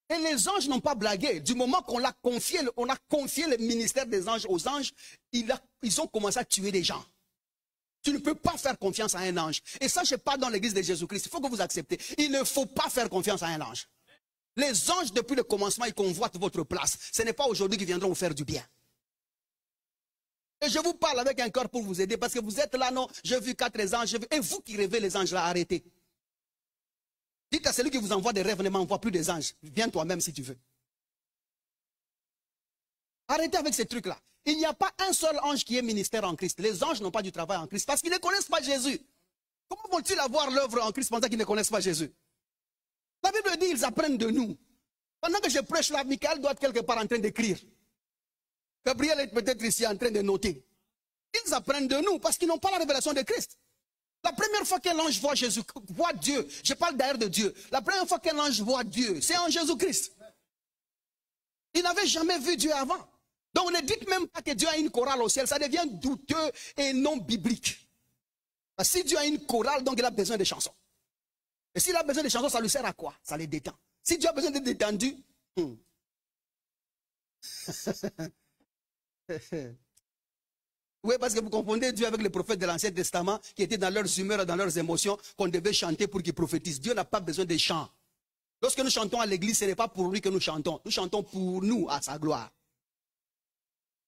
[SPEAKER 1] Et les anges n'ont pas blagué. Du moment qu'on a confié le ministère des anges aux anges, ils ont commencé à tuer des gens. Tu ne peux pas faire confiance à un ange. Et ça, je parle dans l'église de Jésus-Christ. Il faut que vous acceptez. Il ne faut pas faire confiance à un ange. Les anges, depuis le commencement, ils convoitent votre place. Ce n'est pas aujourd'hui qu'ils viendront vous faire du bien. Et je vous parle avec un cœur pour vous aider, parce que vous êtes là, non, j'ai vu 4 anges, et vous qui rêvez les anges là, arrêtez. Dites à celui qui vous envoie des rêves, ne m'envoie plus des anges. Viens toi-même si tu veux. Arrêtez avec ces trucs-là. Il n'y a pas un seul ange qui est ministère en Christ. Les anges n'ont pas du travail en Christ, parce qu'ils ne connaissent pas Jésus. Comment vont-ils avoir l'œuvre en Christ pendant qu'ils ne connaissent pas Jésus? La Bible dit, ils apprennent de nous. Pendant que je prêche là, Michael doit être quelque part en train d'écrire. Gabriel est peut-être ici en train de noter. Ils apprennent de nous parce qu'ils n'ont pas la révélation de Christ. La première fois qu'un ange voit Jésus, voit Dieu, je parle d'ailleurs de Dieu. La première fois qu'un ange voit Dieu, c'est en Jésus-Christ. Il n'avait jamais vu Dieu avant. Donc ne dites même pas que Dieu a une chorale au ciel. Ça devient douteux et non biblique. Parce que si Dieu a une chorale, donc il a besoin de chansons. Et s'il a besoin de chansons, ça lui sert à quoi? Ça les détend. Si Dieu a besoin d'être détendu, oui, parce que vous confondez Dieu avec les prophètes de l'Ancien Testament qui étaient dans leurs humeurs, dans leurs émotions, qu'on devait chanter pour qu'ils prophétisent. Dieu n'a pas besoin de chants. Lorsque nous chantons à l'église, ce n'est pas pour lui que nous chantons. Nous chantons pour nous, à sa gloire.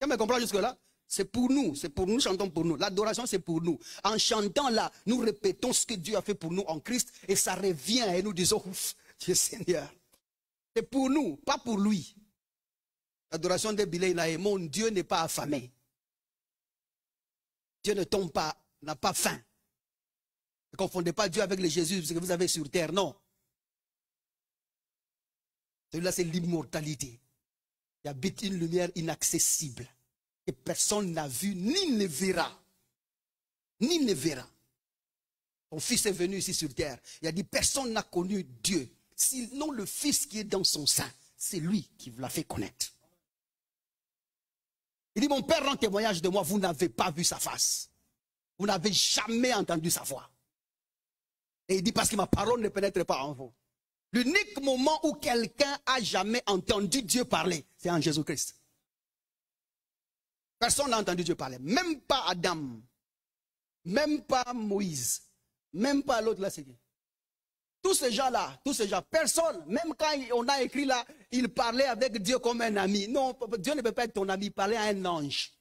[SPEAKER 1] Tu me comprends jusque-là? C'est pour nous, nous chantons pour nous. L'adoration, c'est pour nous. En chantant là, nous répétons ce que Dieu a fait pour nous en Christ et ça revient et nous disons, ouf, Dieu Seigneur. C'est pour nous, pas pour lui. L'adoration de Bilé là, mon Dieu n'est pas affamé. Dieu ne tombe pas, n'a pas faim. Ne confondez pas Dieu avec le Jésus que vous avez sur terre, non. Celui-là, c'est l'immortalité. Il habite une lumière inaccessible que personne n'a vu ni ne verra. Ni ne verra. Son fils est venu ici sur terre. Il a dit, personne n'a connu Dieu. Sinon le fils qui est dans son sein, c'est lui qui vous l'a fait connaître. Il dit, mon père rend témoignage de moi, vous n'avez pas vu sa face. Vous n'avez jamais entendu sa voix. Et il dit, parce que ma parole ne pénètre pas en vous. L'unique moment où quelqu'un a jamais entendu Dieu parler, c'est en Jésus-Christ. Personne n'a entendu Dieu parler. Même pas Adam. Même pas Moïse. Même pas l'autre là, c'est qui? Tous ces gens-là, personne, même quand on a écrit là, il parlait avec Dieu comme un ami. Non, Dieu ne peut pas être ton ami, il parlait à un ange.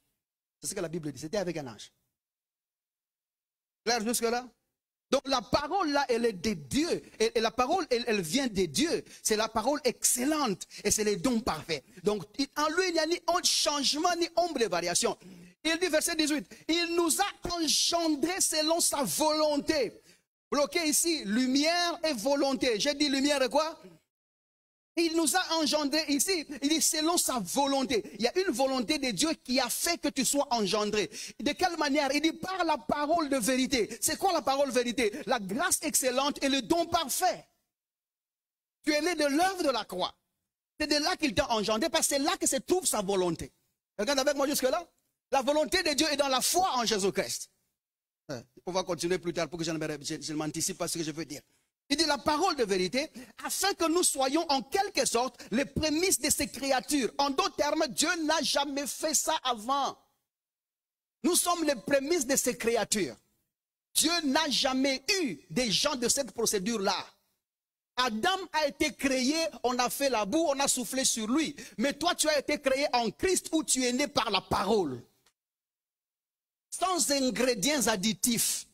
[SPEAKER 1] C'est ce que la Bible dit, c'était avec un ange. Clair jusque-là? Donc la parole là, elle est de Dieu. Et la parole, elle vient de Dieu. C'est la parole excellente et c'est les dons parfaits. Donc en lui, il n'y a ni changement ni ombre de variation. Il dit verset 18, il nous a engendrés selon sa volonté. Bloqué ici, lumière et volonté. J'ai dit lumière et quoi? Il nous a engendrés ici, il dit selon sa volonté. Il y a une volonté de Dieu qui a fait que tu sois engendré. De quelle manière? Il dit par la parole de vérité. C'est quoi la parole vérité? La grâce excellente et le don parfait. Tu es né de l'œuvre de la croix. C'est de là qu'il t'a engendré parce que c'est là que se trouve sa volonté. Regarde avec moi jusque là. La volonté de Dieu est dans la foi en Jésus-Christ. On va continuer plus tard pour que je ne m'anticipe pas ce que je veux dire. Il dit la parole de vérité, afin que nous soyons en quelque sorte les prémices de ces créatures. En d'autres termes, Dieu n'a jamais fait ça avant. Nous sommes les prémices de ces créatures. Dieu n'a jamais eu des gens de cette procédure-là. Adam a été créé, on a fait la boue, on a soufflé sur lui. Mais toi, tu as été créé en Christ où tu es né par la parole. Sans ingrédients additifs.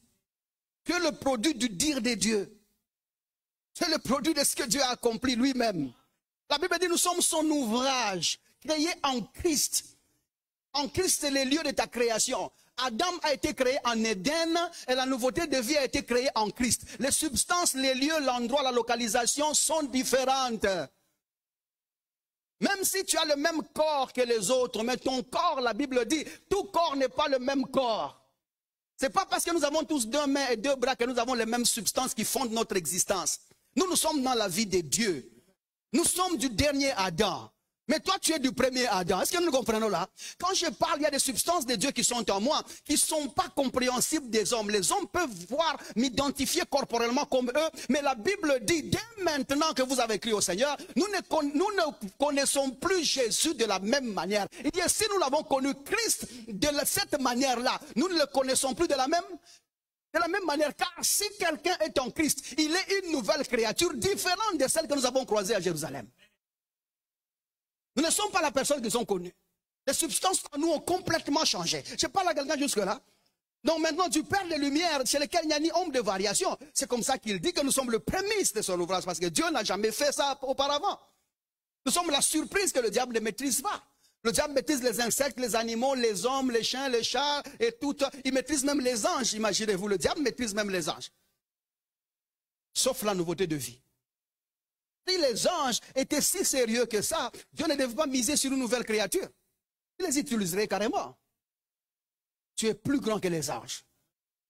[SPEAKER 1] Que le produit du dire de Dieu. C'est le produit de ce que Dieu a accompli lui-même. La Bible dit, nous sommes son ouvrage, créé en Christ. En Christ, c'est le lieu de ta création. Adam a été créé en Éden et la nouveauté de vie a été créée en Christ. Les substances, les lieux, l'endroit, la localisation sont différentes. Même si tu as le même corps que les autres, mais ton corps, la Bible dit, tout corps n'est pas le même corps. Ce n'est pas parce que nous avons tous 2 mains et 2 bras que nous avons les mêmes substances qui fondent notre existence. Nous sommes dans la vie de Dieu. Nous sommes du dernier Adam. Mais toi, tu es du premier Adam. Est-ce que nous comprenons là? Quand je parle, il y a des substances de Dieu qui sont en moi, qui ne sont pas compréhensibles des hommes. Les hommes peuvent voir, m'identifier corporellement comme eux, mais la Bible dit, dès maintenant que vous avez crié au Seigneur, nous ne connaissons plus Jésus de la même manière. Il dit, si nous l'avons connu, Christ, de cette manière-là, nous ne le connaissons plus de la même manière. Car si quelqu'un est en Christ, il est une nouvelle créature différente de celle que nous avons croisée à Jérusalem. Nous ne sommes pas la personne qu'ils ont connue. Les substances en nous ont complètement changé. Je parle à quelqu'un jusque-là. Donc maintenant, tu perds les lumières chez lesquelles il n'y a ni ombre de variation. C'est comme ça qu'il dit que nous sommes le prémisse de son ouvrage, parce que Dieu n'a jamais fait ça auparavant. Nous sommes la surprise que le diable ne maîtrise pas. Le diable maîtrise les insectes, les animaux, les hommes, les chiens, les chats et tout. Il maîtrise même les anges, imaginez-vous. Le diable maîtrise même les anges. Sauf la nouveauté de vie. Si les anges étaient si sérieux que ça, Dieu ne devait pas miser sur une nouvelle créature. Il les utiliserait carrément. Tu es plus grand que les anges.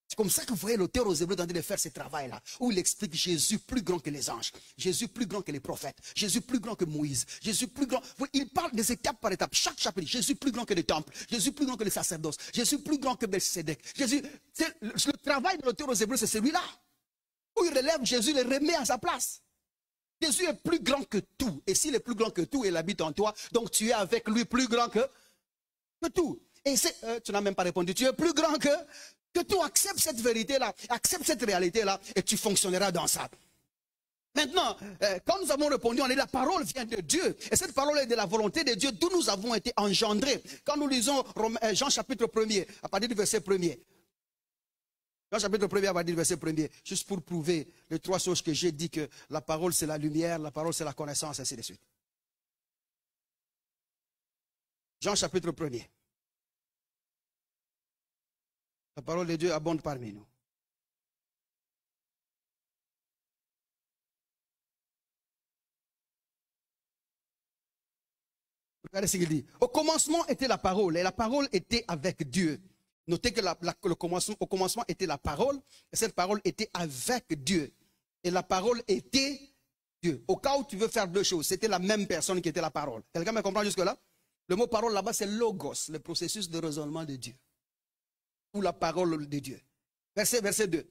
[SPEAKER 1] C'est comme ça que vous voyez l'auteur aux Hébreux en train de faire ce travail-là, où il explique Jésus plus grand que les anges, Jésus plus grand que les prophètes, Jésus plus grand que Moïse, Jésus plus grand. Il parle des étapes par étapes. Chaque chapitre, Jésus plus grand que les temples, Jésus plus grand que les sacerdoces, Jésus plus grand que Melchisédek. Jésus, le travail de l'auteur aux Hébreux, c'est celui-là, où il relève Jésus, le remet à sa place. Jésus est plus grand que tout. Et s'il est plus grand que tout, il habite en toi. Donc tu es avec lui plus grand que tout. Et tu n'as même pas répondu. Tu es plus grand que tout. Accepte cette vérité-là. Accepte cette réalité-là. Et tu fonctionneras dans ça. Maintenant, quand nous avons répondu, on dit la parole vient de Dieu. Et cette parole est de la volonté de Dieu, d'où nous avons été engendrés. Quand nous lisons Jean chapitre 1er, à partir du verset 1er. Jean chapitre 1er, à partir du verset 1er, juste pour prouver les trois choses que j'ai dit, que la parole c'est la lumière, la parole c'est la connaissance, ainsi de suite. Jean chapitre 1er. La parole de Dieu abonde parmi nous. Regardez ce qu'il dit. Au commencement était la parole, et la parole était avec Dieu. Notez que au commencement était la parole, et cette parole était avec Dieu. Et la parole était Dieu. Au cas où tu veux faire deux choses, c'était la même personne qui était la parole. Quelqu'un me comprend jusque-là? Le mot parole là-bas, c'est logos, le processus de raisonnement de Dieu. Ou la parole de Dieu. Verset 2.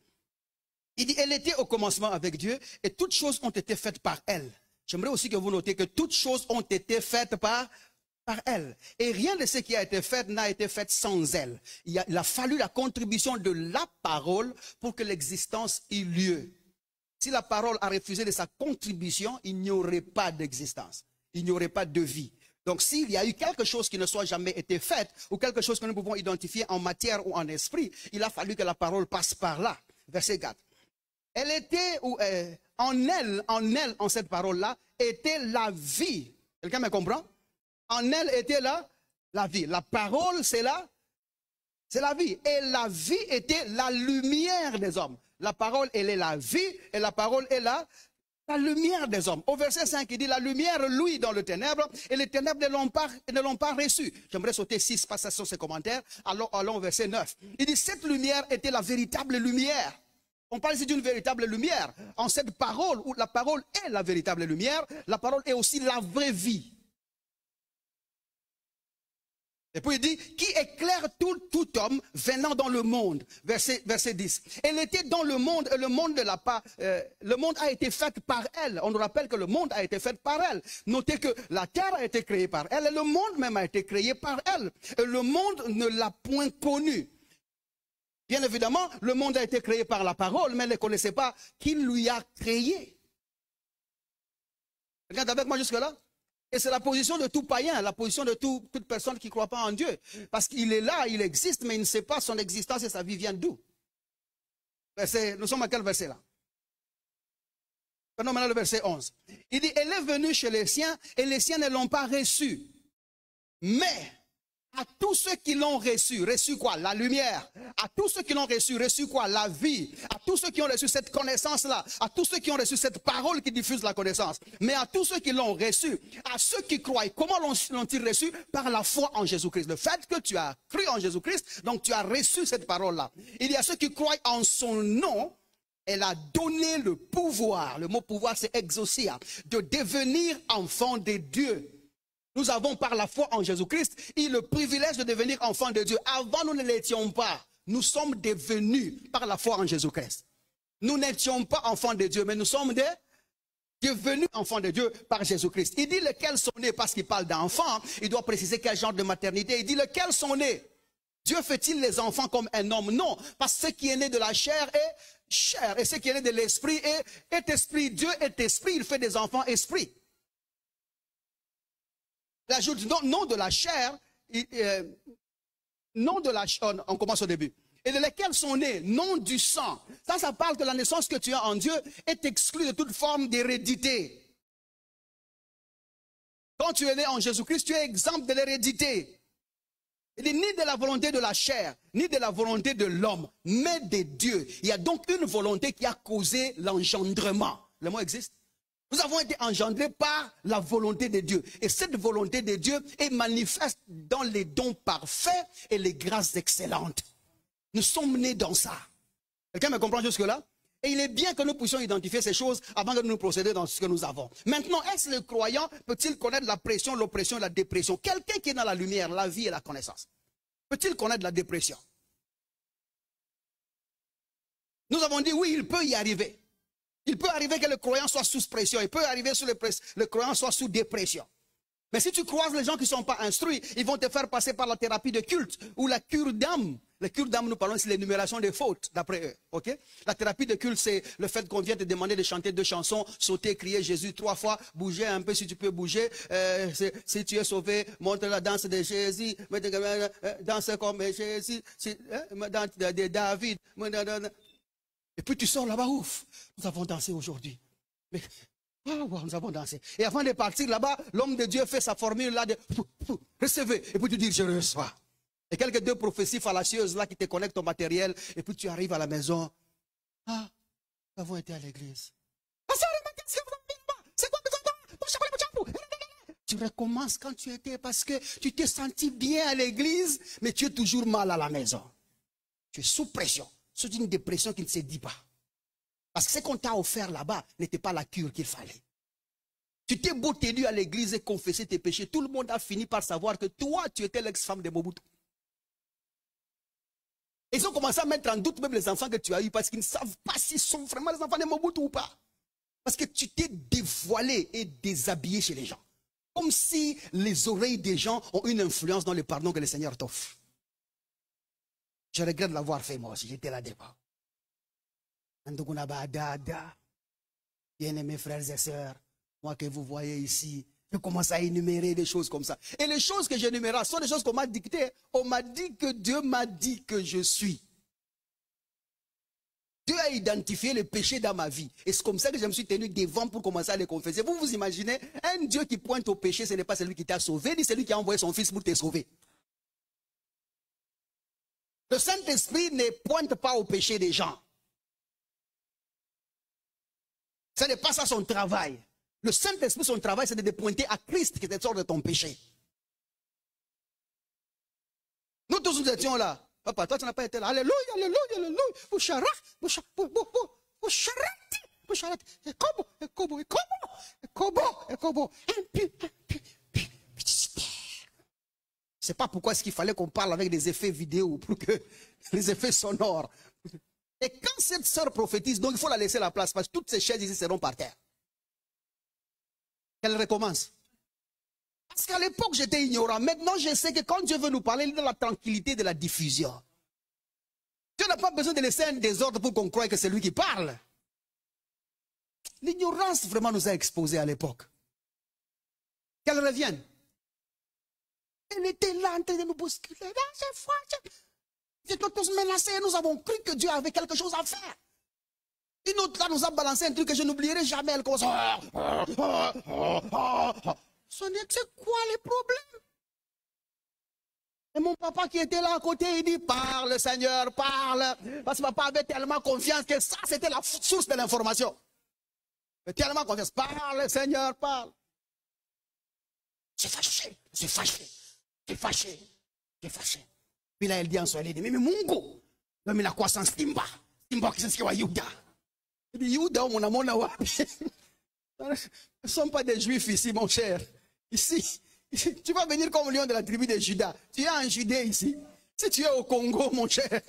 [SPEAKER 1] Il dit, elle était au commencement avec Dieu, et toutes choses ont été faites par elle. J'aimerais aussi que vous notiez que toutes choses ont été faites par elle. Et rien de ce qui a été fait n'a été fait sans elle. Il a fallu la contribution de la parole pour que l'existence ait lieu. Si la parole a refusé de sa contribution, il n'y aurait pas d'existence. Il n'y aurait pas de vie. Donc s'il y a eu quelque chose qui ne soit jamais été fait, ou quelque chose que nous pouvons identifier en matière ou en esprit, il a fallu que la parole passe par là. Verset 4. Elle était, en cette parole-là, était la vie. Quelqu'un me comprend? En elle était la vie. La parole, c'est la vie. Et la vie était la lumière des hommes. La parole, elle est la vie, et la parole est la lumière des hommes. Au verset 5, il dit, la lumière luit dans le ténèbre, et les ténèbres ne l'ont pas reçue. J'aimerais sauter 6 passages sur ces commentaires. Allons au verset 9. Il dit, cette lumière était la véritable lumière. On parle ici d'une véritable lumière. En cette parole, où la parole est la véritable lumière, la parole est aussi la vraie vie. Et puis il dit, qui éclaire tout homme venant dans le monde. Verset 10. Elle était dans le monde, et le monde a été fait par elle. On nous rappelle que le monde a été fait par elle. Notez que la terre a été créée par elle, et le monde même a été créé par elle. Et le monde ne l'a point connue. Bien évidemment, le monde a été créé par la parole, mais elle ne connaissait pas qui lui a créé. Regarde avec moi jusque-là. Et c'est la position de tout païen, la position de toute personne qui ne croit pas en Dieu. Parce qu'il est là, il existe, mais il ne sait pas son existence et sa vie vient d'où. Nous sommes à quel verset là? Prenons maintenant le verset 11. Il dit, elle est venue chez les siens, et les siens ne l'ont pas reçue. Mais à tous ceux qui l'ont reçu quoi? La lumière. À tous ceux qui l'ont reçu quoi? La vie. À tous ceux qui ont reçu cette connaissance-là. À tous ceux qui ont reçu cette parole qui diffuse la connaissance. Mais à tous ceux qui l'ont reçu, à ceux qui croient, comment l'ont-ils reçu? Par la foi en Jésus-Christ. Le fait que tu as cru en Jésus-Christ, donc tu as reçu cette parole-là. Il y a ceux qui croient en son nom. Elle a donné le pouvoir, le mot pouvoir c'est exousia, de devenir enfant de Dieu. Nous avons par la foi en Jésus-Christ eu le privilège de devenir enfants de Dieu. Avant, nous ne l'étions pas. Nous sommes devenus par la foi en Jésus-Christ. Nous n'étions pas enfants de Dieu, mais nous sommes devenus enfants de Dieu par Jésus-Christ. Il dit lesquels sont nés, parce qu'il parle d'enfants, il doit préciser quel genre de maternité. Il dit lesquels sont nés. Dieu fait-il les enfants comme un homme? Non, parce que ce qui est né de la chair est chair, et ce qui est né de l'esprit est esprit. Dieu est esprit, il fait des enfants esprit. Il ajoute non de la chair, non de la chair, on commence au début. Et de lesquels sont nés, non du sang. Ça parle que la naissance que tu as en Dieu est exclue de toute forme d'hérédité. Quand tu es né en Jésus-Christ, tu es exempt de l'hérédité. Il dit ni de la volonté de la chair, ni de la volonté de l'homme, mais de Dieu. Il y a donc une volonté qui a causé l'engendrement. Le mot existe. Nous avons été engendrés par la volonté de Dieu. Et cette volonté de Dieu est manifeste dans les dons parfaits et les grâces excellentes. Nous sommes nés dans ça. Quelqu'un me comprend jusque-là? Et il est bien que nous puissions identifier ces choses avant que nous procédions dans ce que nous avons. Maintenant, est-ce le croyant peut-il connaître la pression, l'oppression et la dépression? Quelqu'un qui est dans la lumière, la vie et la connaissance, peut-il connaître la dépression? Nous avons dit oui, il peut y arriver. Il peut arriver que le croyant soit sous pression. Il peut arriver que le croyant soit sous dépression. Mais si tu croises les gens qui ne sont pas instruits, ils vont te faire passer par la thérapie de culte ou la cure d'âme. La cure d'âme, nous parlons ici de l'énumération des fautes, d'après eux. Okay? La thérapie de culte, c'est le fait qu'on vient te demander de chanter 2 chansons, sauter, crier Jésus 3 fois, bouger un peu si tu peux bouger. Si tu es sauvé, montre la danse de Jésus, danse comme Jésus, danse de David. Et puis tu sors là-bas, ouf, nous avons dansé aujourd'hui. Mais nous avons dansé. Et avant de partir là-bas, l'homme de Dieu fait sa formule là de recevez. Et puis tu dis je reçois. Et quelques 2 prophéties fallacieuses là qui te connectent au matériel. Et puis tu arrives à la maison. Ah, nous avons été à l'église. Tu recommences quand tu étais parce que tu t'es senti bien à l'église, mais tu es toujours mal à la maison. Tu es sous pression. C'est une dépression qui ne se dit pas. Parce que ce qu'on t'a offert là-bas n'était pas la cure qu'il fallait. Tu t'es beau t'aider à l'église et confesser tes péchés. Tout le monde a fini par savoir que toi, tu étais l'ex-femme de Mobutu. Ils ont commencé à mettre en doute même les enfants que tu as eus parce qu'ils ne savent pas s'ils sont vraiment les enfants de Mobutu ou pas. Parce que tu t'es dévoilé et déshabillé chez les gens. Comme si les oreilles des gens ont une influence dans le pardon que le Seigneur t'offre. Je regrette de l'avoir fait moi aussi, j'étais là-dedans. Bien-aimés frères et sœurs, moi que vous voyez ici, je commence à énumérer des choses comme ça. Et les choses que j'énumérais sont des choses qu'on m'a dictées. On m'a dit que Dieu m'a dit que je suis. Dieu a identifié les péchés dans ma vie. Et c'est comme ça que je me suis tenu devant pour commencer à les confesser. Vous vous imaginez, un Dieu qui pointe au péché, ce n'est pas celui qui t'a sauvé, ni celui qui a envoyé son fils pour te sauver. Le Saint-Esprit ne pointe pas au péché des gens. Ce n'est pas ça son travail. Le Saint-Esprit, son travail, c'est de pointer à Christ qui te sort de ton péché. Nous tous, nous étions là. Papa, toi, tu n'as pas été là. Alléluia, alléluia, alléluia. Vous charrez, vous charrez. C'est pas pourquoi est-ce qu'il fallait qu'on parle avec des effets vidéo pour que les effets sonores. Et quand cette sœur prophétise, donc il faut la laisser la place parce que toutes ces chaises ici seront par terre. Qu'elle recommence. Parce qu'à l'époque, j'étais ignorant. Maintenant, je sais que quand Dieu veut nous parler, il est dans la tranquillité de la diffusion. Dieu n'a pas besoin de laisser un désordre pour qu'on croie que c'est lui qui parle. L'ignorance vraiment nous a exposés à l'époque. Qu'elle revienne. Elle était là en train de nous bousculer. Nous étions tous menacés. Nous avons cru que Dieu avait quelque chose à faire. Une autre là nous a balancé un truc que je n'oublierai jamais. Elle commence à... C'est quoi les problèmes? Et mon papa qui était là à côté, il dit, parle Seigneur, parle. Parce que papa avait tellement confiance que ça, c'était la source de l'information. Tellement confiance, parle Seigneur, parle. C'est fâché, c'est fâché, c'est fâché, c'est fâché. Puis là, elle dit en Swahili, mais Mungu, mais la croissance Timba, Timba qui s'est Yuda. Il dit, Yuda, mon amour, ce ne sont pas des juifs ici, mon cher. Ici, Tu vas venir comme lion de la tribu de Juda. Tu es en Judée ici. Si tu es au Congo, mon cher,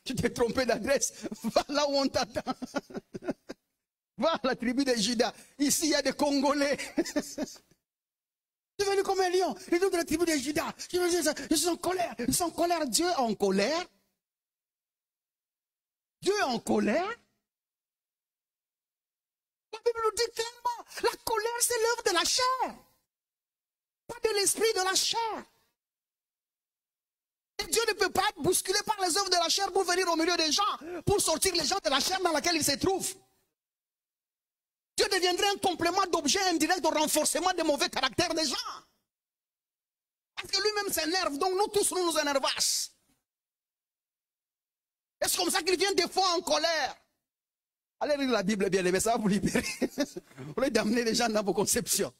[SPEAKER 1] tu t'es trompé d'adresse. Va là où on t'attend. Va à la tribu de Juda. Ici, il y a des Congolais. Tu es venu comme un lion. Les lions de la tribu de Juda. Je suis en colère. Je suis en colère. Dieu est en colère. Dieu est en colère. La Bible nous dit clairement, la colère, c'est l'œuvre de la chair. Pas de l'esprit, de la chair. Et Dieu ne peut pas être bousculé par les œuvres de la chair pour venir au milieu des gens, pour sortir les gens de la chair dans laquelle ils se trouvent. Dieu deviendrait un complément d'objet indirect au renforcement des mauvais caractères des gens. Parce que lui-même s'énerve, donc nous tous nous énervassons. Et c'est comme ça qu'il vient des fois en colère. Allez lire la Bible, bien aimé, ça va vous libérer. Vous voulez d'amener les gens dans vos conceptions.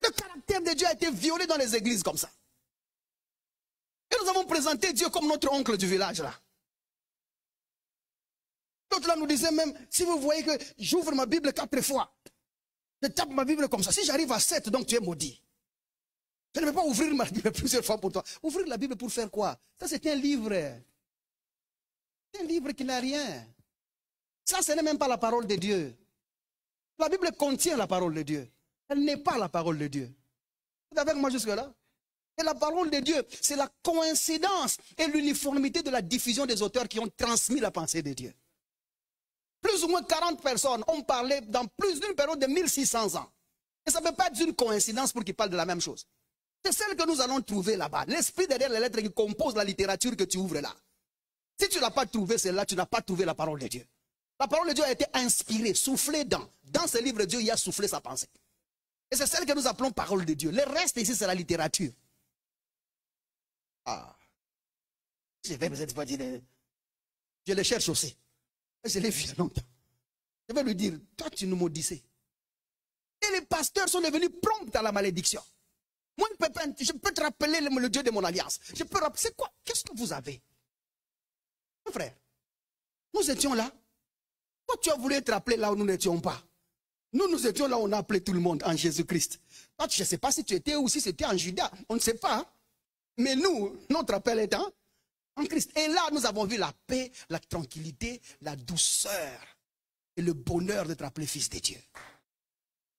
[SPEAKER 1] Le caractère de Dieu a été violé dans les églises comme ça. Et nous avons présenté Dieu comme notre oncle du village là. D'autres là nous disaient même, si vous voyez que j'ouvre ma Bible 4 fois, je tape ma Bible comme ça. Si j'arrive à 7, donc tu es maudit. Je ne vais pas ouvrir ma Bible plusieurs fois pour toi. Ouvrir la Bible pour faire quoi? Ça c'est un livre. C'est un livre qui n'a rien. Ça, ce n'est même pas la parole de Dieu. La Bible contient la parole de Dieu. Elle n'est pas la parole de Dieu. Vous êtes avec moi jusque-là? Et la parole de Dieu, c'est la coïncidence et l'uniformité de la diffusion des auteurs qui ont transmis la pensée de Dieu. Plus ou moins 40 personnes ont parlé dans plus d'une période de 1600 ans. Et ça ne peut pas être une coïncidence pour qu'ils parlent de la même chose. C'est celle que nous allons trouver là-bas. L'esprit derrière les lettres qui compose la littérature que tu ouvres là. Si tu n'as pas trouvé celle-là, tu n'as pas trouvé la parole de Dieu. La parole de Dieu a été inspirée, soufflée dans ce livre, Dieu y a soufflé sa pensée. Et c'est celle que nous appelons parole de Dieu. Le reste ici, c'est la littérature. Ah. Je vais peut-être pas dire. Je les cherche aussi. Je l'ai vu il y a longtemps. Je vais lui dire, toi tu nous maudissais. Et les pasteurs sont devenus prompts à la malédiction. Moi, je peux te rappeler le Dieu de mon alliance. Je peux rappeler, c'est quoi? Qu'est-ce que vous avez? Mon frère, nous étions là. Toi, tu as voulu être appelé là où nous n'étions pas. Nous étions là où on a appelé tout le monde en Jésus-Christ. Toi, je ne sais pas si tu étais ou si c'était en Juda. On ne sait pas. Hein? Mais nous, notre appel est en Christ. Et là, nous avons vu la paix, la tranquillité, la douceur et le bonheur d'être appelé fils de Dieu.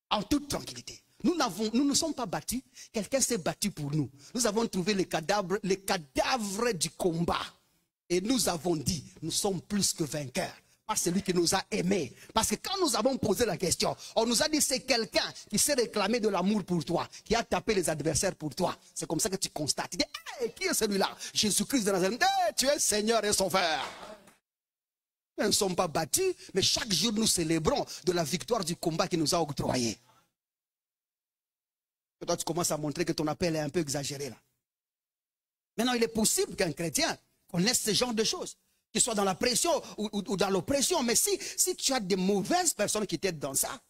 [SPEAKER 1] En toute tranquillité. Nous ne sommes pas battus. Quelqu'un s'est battu pour nous. Nous avons trouvé les cadavres du combat. Et nous avons dit, nous sommes plus que vainqueurs. Par celui qui nous a aimés. Parce que quand nous avons posé la question, on nous a dit c'est quelqu'un qui s'est réclamé de l'amour pour toi, qui a tapé les adversaires pour toi. C'est comme ça que tu constates. Tu dis, hey, qui est celui-là? Jésus-Christ de Nazareth. Hey, tu es Seigneur et Sauveur. Nous ne sommes pas battus, mais chaque jour nous célébrons de la victoire du combat qui nous a octroyé. Et toi tu commences à montrer que ton appel est un peu exagéré là. Maintenant il est possible qu'un chrétien connaisse ce genre de choses. Qu'il soit dans la pression ou dans l'oppression. Mais si tu as des mauvaises personnes qui t'aident dans ça,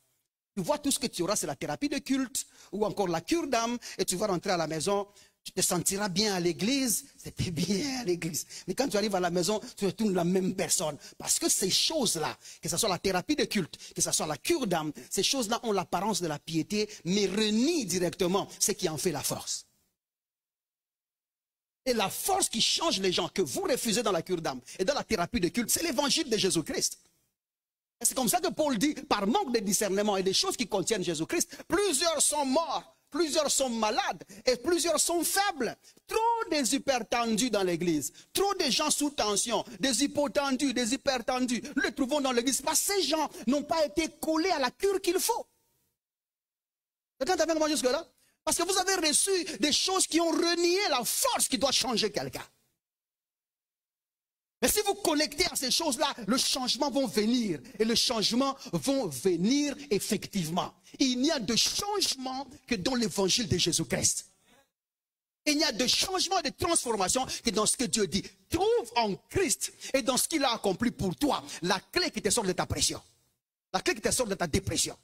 [SPEAKER 1] tu vois tout ce que tu auras, c'est la thérapie de culte ou encore la cure d'âme. Et tu vas rentrer à la maison, tu te sentiras bien à l'église. C'était bien à l'église. Mais quand tu arrives à la maison, tu retournes la même personne. Parce que ces choses-là, que ce soit la thérapie de culte, que ce soit la cure d'âme, ces choses-là ont l'apparence de la piété, mais renient directement ce qui en fait la force. Et la force qui change les gens, que vous refusez dans la cure d'âme et dans la thérapie de culte, c'est l'évangile de Jésus-Christ. Et c'est comme ça que Paul dit, par manque de discernement et des choses qui contiennent Jésus-Christ, plusieurs sont morts, plusieurs sont malades et plusieurs sont faibles. Trop des hypertendus dans l'église, trop de gens sous tension, des hypotendus, des hypertendus. Nous les trouvons dans l'église parce que ces gens n'ont pas été collés à la cure qu'il faut. Quelqu'un t'a fait comment jusque-là? Parce que vous avez reçu des choses qui ont renié la force qui doit changer quelqu'un. Mais si vous connectez à ces choses-là, le changement va venir. Et le changement va venir effectivement. Il n'y a de changement que dans l'évangile de Jésus-Christ. Il n'y a de changement, de transformation que dans ce que Dieu dit. Trouve en Christ et dans ce qu'il a accompli pour toi la clé qui te sort de ta pression. La clé qui te sort de ta dépression.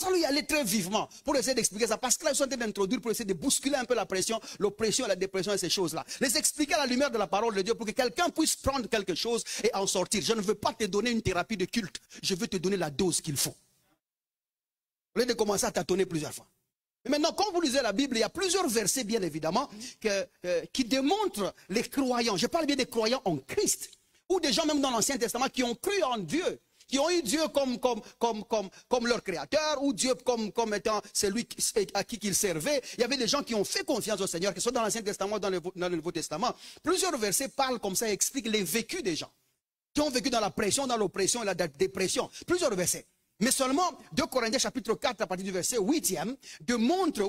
[SPEAKER 1] Ça lui y aller très vivement pour essayer d'expliquer ça. Parce que là, ils sont en train d'introduire pour essayer de bousculer un peu la pression, l'oppression, la dépression et ces choses-là. Les expliquer à la lumière de la parole de Dieu pour que quelqu'un puisse prendre quelque chose et en sortir. Je ne veux pas te donner une thérapie de culte. Je veux te donner la dose qu'il faut. Au lieu de commencer à tâtonner plusieurs fois. Mais maintenant, quand vous lisez la Bible, il y a plusieurs versets, bien évidemment, qui démontrent les croyants. Je parle bien des croyants en Christ. Ou des gens même dans l'Ancien Testament qui ont cru en Dieu. Qui ont eu Dieu comme leur créateur, ou Dieu comme étant celui à qui ils servaient. Il y avait des gens qui ont fait confiance au Seigneur, qui sont dans l'Ancien Testament, dans le Nouveau Testament. Plusieurs versets parlent comme ça et expliquent les vécus des gens. Qui ont vécu dans la pression, dans l'oppression et la dépression. Plusieurs versets. Mais seulement 2 Corinthiens chapitre 4 à partir du verset 8e démontre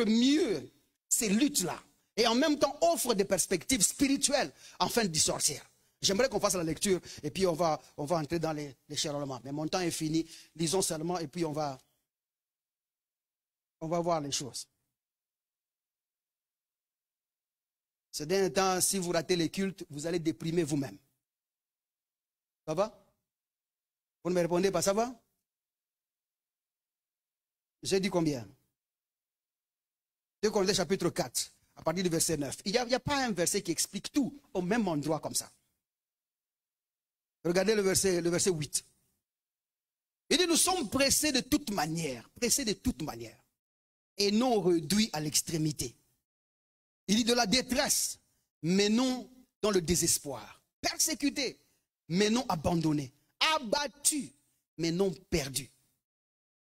[SPEAKER 1] mieux ces luttes-là. Et en même temps offre des perspectives spirituelles afin d'y sortir. J'aimerais qu'on fasse la lecture et puis on va entrer dans les chérollements. Mais mon temps est fini. Lisons seulement et puis on va voir les choses. Ce dernier temps, si vous ratez les cultes, vous allez déprimer vous-même. Ça va? Vous ne me répondez pas, ça va? J'ai dit combien? 2 Corinthiens chapitre 4, à partir du verset 9. Il n'y a pas un verset qui explique tout au même endroit comme ça. Regardez le verset 8. Il dit, nous sommes pressés de toute manière, et non réduits à l'extrémité. Il dit de la détresse, mais non dans le désespoir. Persécutés, mais non abandonnés. Abattus, mais non perdus.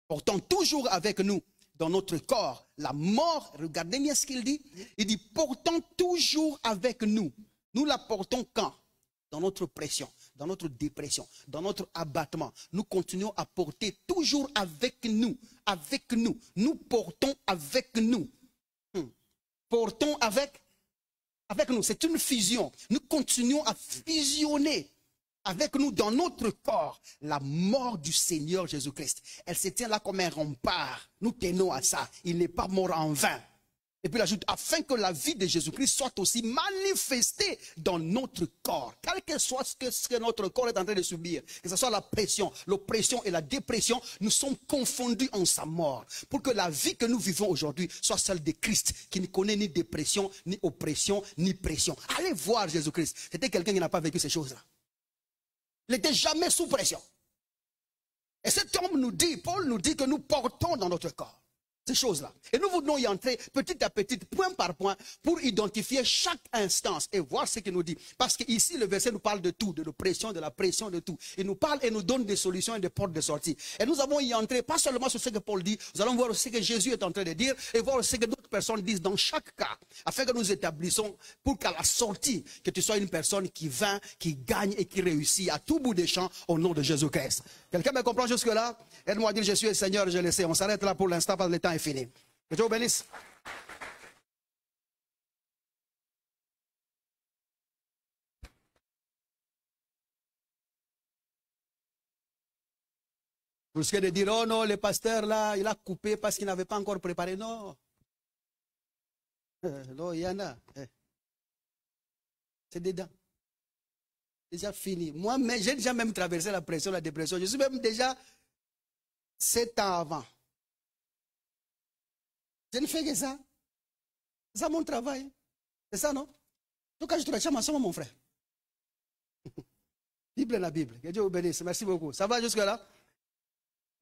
[SPEAKER 1] Portant toujours avec nous dans notre corps la mort. Regardez bien ce qu'il dit. Il dit, portant toujours avec nous. Nous la portons quand? Dans notre pression, dans notre dépression, dans notre abattement. Nous continuons à porter toujours avec nous. Avec nous. Nous portons avec nous. Portons avec nous. C'est une fusion. Nous continuons à fusionner avec nous dans notre corps la mort du Seigneur Jésus-Christ. Elle se tient là comme un rempart. Nous tenons à ça. Il n'est pas mort en vain. Et puis il ajoute, afin que la vie de Jésus-Christ soit aussi manifestée dans notre corps. Quel que soit ce que notre corps est en train de subir, que ce soit la pression, l'oppression et la dépression, nous sommes confondus en sa mort. Pour que la vie que nous vivons aujourd'hui soit celle de Christ, qui ne connaît ni dépression, ni oppression, ni pression. Allez voir Jésus-Christ. C'était quelqu'un qui n'a pas vécu ces choses-là. Il n'était jamais sous pression. Et cet homme nous dit, Paul nous dit que nous portons dans notre corps ces choses-là. Et nous voulons y entrer petit à petit, point par point, pour identifier chaque instance et voir ce qu'il nous dit. Parce qu'ici, le verset nous parle de tout, de l'oppression, de la pression, de tout. Il nous parle et nous donne des solutions et des portes de sortie. Et nous avons y entrer, pas seulement sur ce que Paul dit, nous allons voir ce que Jésus est en train de dire et voir ce que d'autres personnes disent dans chaque cas, afin que nous établissons pour qu'à la sortie, que tu sois une personne qui vint, qui gagne et qui réussit à tout bout des champs au nom de Jésus-Christ. Quelqu'un me comprend jusque-là? Aide-moi à dire, je suis le Seigneur, je le sais. On s'arrête là pour l'instant parce que le temps est fini. Que Dieu vous bénisse. Pour ce qui est de dire, oh non, le pasteur là, il a coupé parce qu'il n'avait pas encore préparé. Non. Non, il y en a. C'est dedans. Déjà fini. Moi, j'ai déjà même traversé la pression, la dépression. Je suis même déjà 7 ans avant. Je ne fais que ça. C'est ça mon travail. C'est ça, non? Donc, quand je te rachète ensemble, mon frère. Bible est la Bible. Que Dieu vous bénisse. Merci beaucoup. Ça va jusque-là?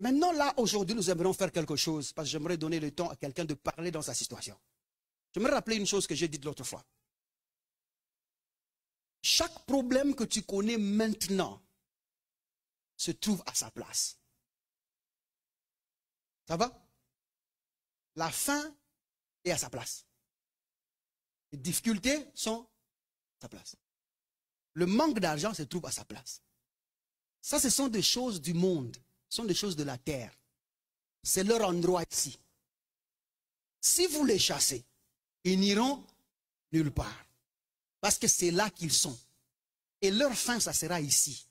[SPEAKER 1] Maintenant, là, aujourd'hui, nous aimerions faire quelque chose parce que j'aimerais donner le temps à quelqu'un de parler dans sa situation. J'aimerais rappeler une chose que j'ai dite l'autre fois. Chaque problème que tu connais maintenant se trouve à sa place. Ça va? La faim est à sa place. Les difficultés sont à sa place. Le manque d'argent se trouve à sa place. Ça, ce sont des choses du monde. Ce sont des choses de la terre. C'est leur endroit ici. Si vous les chassez, ils n'iront nulle part. Parce que c'est là qu'ils sont. Et leur fin, ça sera ici.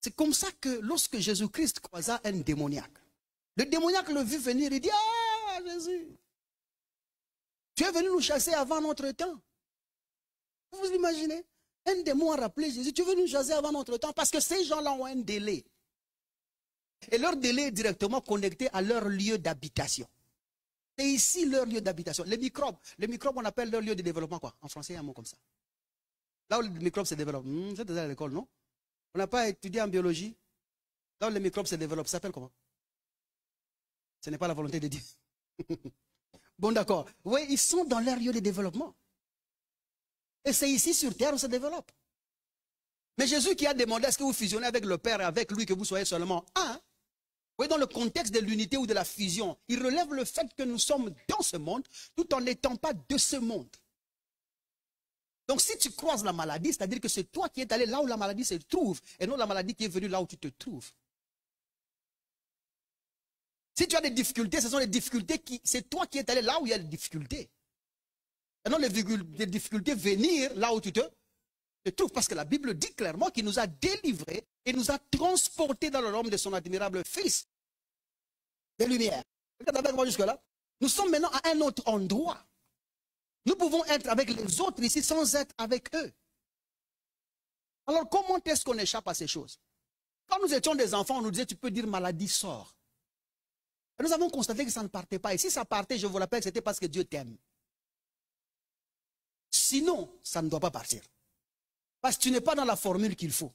[SPEAKER 1] C'est comme ça que lorsque Jésus-Christ croisa un démoniaque, le démoniaque le vit venir, il dit, ah Jésus, tu es venu nous chasser avant notre temps. Vous vous imaginez? Un démon a rappelé Jésus, tu es venu nous chasser avant notre temps parce que ces gens-là ont un délai. Et leur délai est directement connecté à leur lieu d'habitation. C'est ici leur lieu d'habitation. Les microbes, on appelle leur lieu de développement quoi? En français, il y a un mot comme ça. Là où les microbes se développent, c'est déjà à l'école, non? On n'a pas étudié en biologie. Là où les microbes se développent, ça s'appelle comment? Ce n'est pas la volonté de Dieu. Bon, d'accord. Oui, ils sont dans leur lieu de développement. Et c'est ici sur terre où ça développe. Mais Jésus qui a demandé à ce que vous fusionnez avec le Père et avec lui, que vous soyez seulement un. Oui, dans le contexte de l'unité ou de la fusion, il relève le fait que nous sommes dans ce monde tout en n'étant pas de ce monde. Donc si tu croises la maladie, c'est-à-dire que c'est toi qui es allé là où la maladie se trouve et non la maladie qui est venue là où tu te trouves. Si tu as des difficultés, ce sont les difficultés qui... C'est toi qui es allé là où il y a des difficultés. Et non les difficultés venir là où tu te trouves. Parce que la Bible dit clairement qu'il nous a délivrés et nous a transportés dans le royaume de son admirable Fils des Lumières. Regarde avec moi jusque-là. Nous sommes maintenant à un autre endroit. Nous pouvons être avec les autres ici sans être avec eux. Alors comment est-ce qu'on échappe à ces choses? Quand nous étions des enfants, on nous disait, tu peux dire maladie sort. Et nous avons constaté que ça ne partait pas. Et si ça partait, je vous rappelle, c'était parce que Dieu t'aime. Sinon, ça ne doit pas partir. Parce que tu n'es pas dans la formule qu'il faut.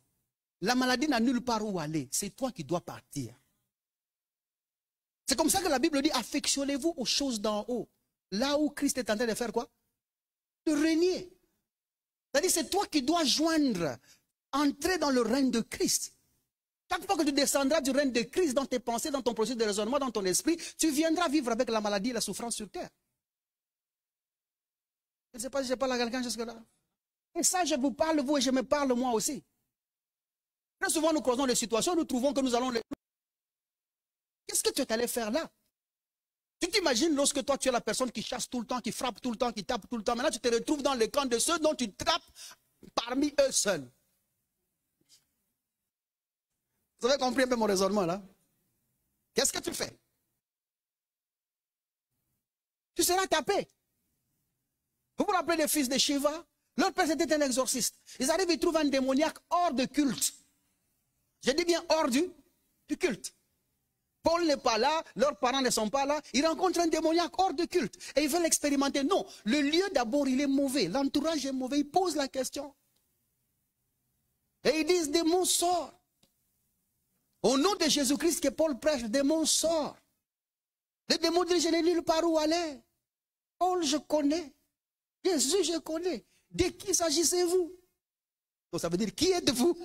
[SPEAKER 1] La maladie n'a nulle part où aller. C'est toi qui dois partir. C'est comme ça que la Bible dit, affectionnez-vous aux choses d'en haut. Là où Christ est en train de faire quoi? De régner. C'est-à-dire c'est toi qui dois joindre, entrer dans le règne de Christ. Chaque fois que tu descendras du règne de Christ dans tes pensées, dans ton processus de raisonnement, dans ton esprit, tu viendras vivre avec la maladie et la souffrance sur terre. Je ne sais pas si je parle à quelqu'un jusque-là. Et ça, je vous parle, vous, et je me parle moi aussi. Très souvent, nous croisons des situations, nous trouvons que nous allons... Qu'est-ce que tu es allé faire là? Tu t'imagines lorsque toi, tu es la personne qui chasse tout le temps, qui frappe tout le temps, qui tape tout le temps. Maintenant, tu te retrouves dans le camp de ceux dont tu trappes parmi eux seuls. Vous avez compris un peu mon raisonnement là? Qu'est-ce que tu fais? Tu seras tapé. Vous vous rappelez des fils de Shiva? Leur père était un exorciste. Ils arrivent, ils trouvent un démoniaque hors de culte. Je dis bien hors du culte. Paul n'est pas là, leurs parents ne sont pas là. Ils rencontrent un démoniaque hors de culte. Et ils veulent l'expérimenter. Non, le lieu d'abord, il est mauvais. L'entourage est mauvais. Ils posent la question. Et ils disent, démon sort. Au nom de Jésus-Christ que Paul prêche, le démon sort. Le démon dit, je n'ai nulle part où aller. Paul, je connais. Jésus, je connais. De qui s'agissez-vous? Donc ça veut dire, qui êtes-vous?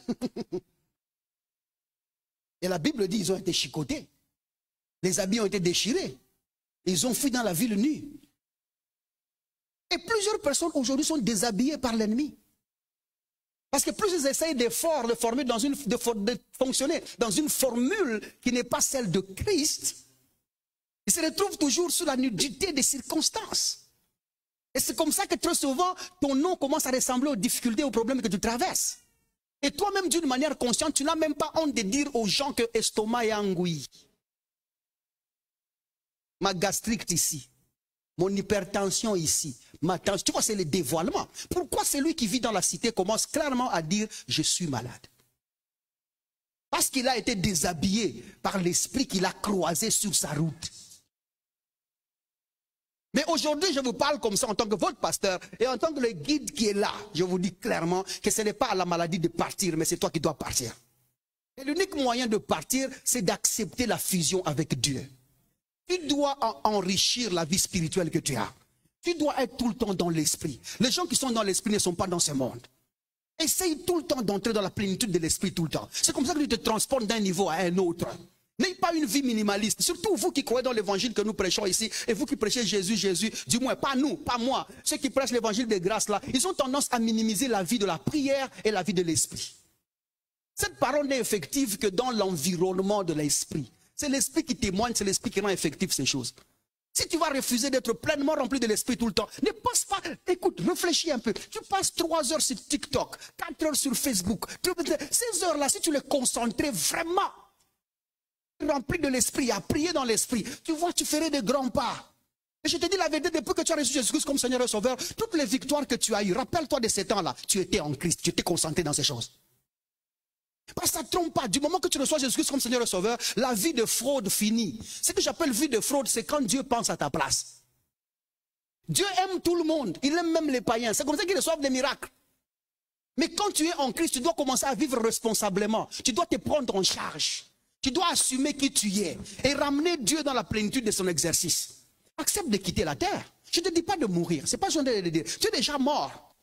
[SPEAKER 1] Et la Bible dit, ils ont été chicotés. Les habits ont été déchirés. Ils ont fui dans la ville nue. Et plusieurs personnes aujourd'hui sont déshabillées par l'ennemi. Parce que plus ils essayent d'efforts de fonctionner dans une formule qui n'est pas celle de Christ, ils se retrouvent toujours sous la nudité des circonstances. Et c'est comme ça que très souvent, ton nom commence à ressembler aux difficultés, aux problèmes que tu traverses. Et toi-même, d'une manière consciente, tu n'as même pas honte de dire aux gens que estomac est angouille. Ma gastrite ici, mon hypertension ici, ma tension. Tu vois, c'est le dévoilement. Pourquoi celui qui vit dans la cité commence clairement à dire « je suis malade » ? Parce qu'il a été déshabillé par l'esprit qu'il a croisé sur sa route. Mais aujourd'hui, je vous parle comme ça en tant que votre pasteur et en tant que le guide qui est là. Je vous dis clairement que ce n'est pas à la maladie de partir, mais c'est toi qui dois partir. Et l'unique moyen de partir, c'est d'accepter la fusion avec Dieu. Tu dois enrichir la vie spirituelle que tu as. Tu dois être tout le temps dans l'esprit. Les gens qui sont dans l'esprit ne sont pas dans ce monde. Essaye tout le temps d'entrer dans la plénitude de l'esprit tout le temps. C'est comme ça que tu te transportes d'un niveau à un autre. N'ayez pas une vie minimaliste. Surtout vous qui croyez dans l'évangile que nous prêchons ici. Et vous qui prêchez Jésus, Jésus. Du moins, pas nous, pas moi. Ceux qui prêchent l'évangile de grâce là, ils ont tendance à minimiser la vie de la prière et la vie de l'esprit. Cette parole n'est effective que dans l'environnement de l'esprit. C'est l'esprit qui témoigne, c'est l'esprit qui rend effectif ces choses. Si tu vas refuser d'être pleinement rempli de l'esprit tout le temps, ne passe pas, écoute, réfléchis un peu. Tu passes 3 heures sur TikTok, 4 heures sur Facebook. Ces heures-là, si tu les concentrais vraiment, rempli de l'esprit, à prier dans l'esprit, tu vois, tu ferais de grands pas. Et je te dis la vérité, depuis que tu as reçu Jésus-Christ comme Seigneur et Sauveur, toutes les victoires que tu as eues, rappelle-toi de ces temps-là, tu étais en Christ, tu étais concentré dans ces choses. Parce que ça ne trompe pas. Du moment que tu reçois Jésus-Christ comme Seigneur et Sauveur, la vie de fraude finit. Ce que j'appelle vie de fraude, c'est quand Dieu pense à ta place. Dieu aime tout le monde. Il aime même les païens. C'est comme ça qu'ils reçoivent des miracles. Mais quand tu es en Christ, tu dois commencer à vivre responsablement. Tu dois te prendre en charge. Tu dois assumer qui tu es et ramener Dieu dans la plénitude de son exercice. Accepte de quitter la terre. Je ne te dis pas de mourir. Ce n'est pas ce que je te dire. Tu es déjà mort.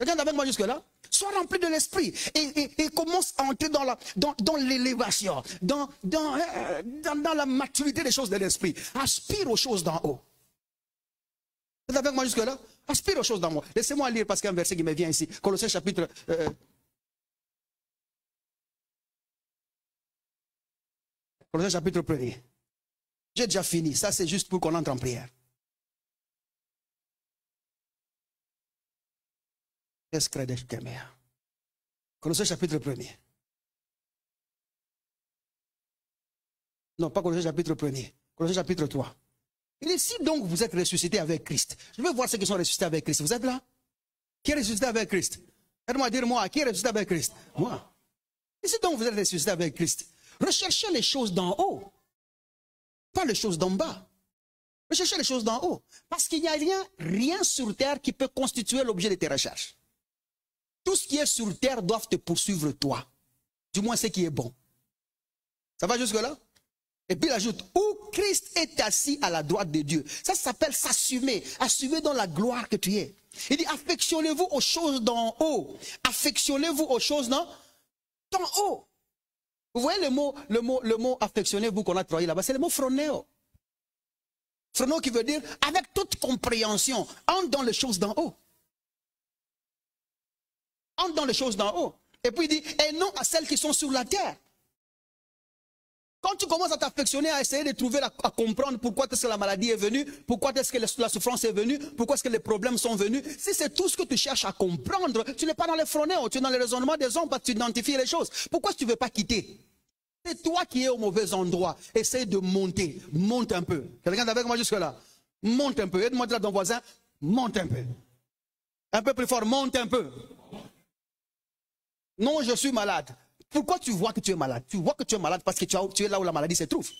[SPEAKER 1] Regarde avec moi jusque-là. Sois rempli de l'esprit et commence à entrer dans l'élévation, dans la maturité des choses de l'esprit. Aspire aux choses d'en haut. Vous êtes avec moi jusque-là? Aspire aux choses d'en haut. Laissez-moi lire parce qu'il y a un verset qui me vient ici. Colossiens chapitre... Colossiens chapitre 1er. J'ai déjà fini. Ça, c'est juste pour qu'on entre en prière. Colossiens chapitre 1er. Non, pas Colossiens chapitre 1er. Colossiens chapitre 3. Il dit, si donc vous êtes ressuscité avec Christ. Je veux voir ceux qui sont ressuscités avec Christ. Vous êtes là? Qui est ressuscité avec Christ? Aide-moi à dire moi, qui est ressuscité avec Christ? Moi. Et si donc vous êtes ressuscité avec Christ, recherchez les choses d'en haut. Pas les choses d'en bas. Recherchez les choses d'en haut. Parce qu'il n'y a rien sur terre qui peut constituer l'objet de tes recherches. Tout ce qui est sur terre doit te poursuivre toi. Du moins ce qui est bon. Ça va jusque-là? Et puis il ajoute, où Christ est assis à la droite de Dieu. Ça s'appelle s'assumer. Assumer dans la gloire que tu es. Il dit, affectionnez-vous aux choses d'en haut. Affectionnez-vous aux choses d'en haut. Vous voyez le mot affectionnez-vous qu'on a travaillé là-bas, c'est le mot phronéo. Phronéo qui veut dire, avec toute compréhension, entre dans les choses d'en haut. Entre dans les choses d'en haut. Et puis il dit, et non à celles qui sont sur la terre. Quand tu commences à t'affectionner, à essayer de trouver, à comprendre pourquoi est-ce que la maladie est venue, pourquoi est-ce que la souffrance est venue, pourquoi est-ce que les problèmes sont venus, si c'est tout ce que tu cherches à comprendre, tu n'es pas dans les phronéos, tu es dans les raisonnements des hommes parce que tu identifies les choses. Pourquoi tu ne veux pas quitter? C'est toi qui es au mauvais endroit. Essaye de monter. Monte un peu. Quelqu'un est avec moi jusque-là? Monte un peu. Aide-moi à dire à ton voisin, monte un peu. Un peu plus fort, monte un peu. Non, je suis malade. Pourquoi tu vois que tu es malade? Tu vois que tu es malade parce que tu es là où la maladie se trouve.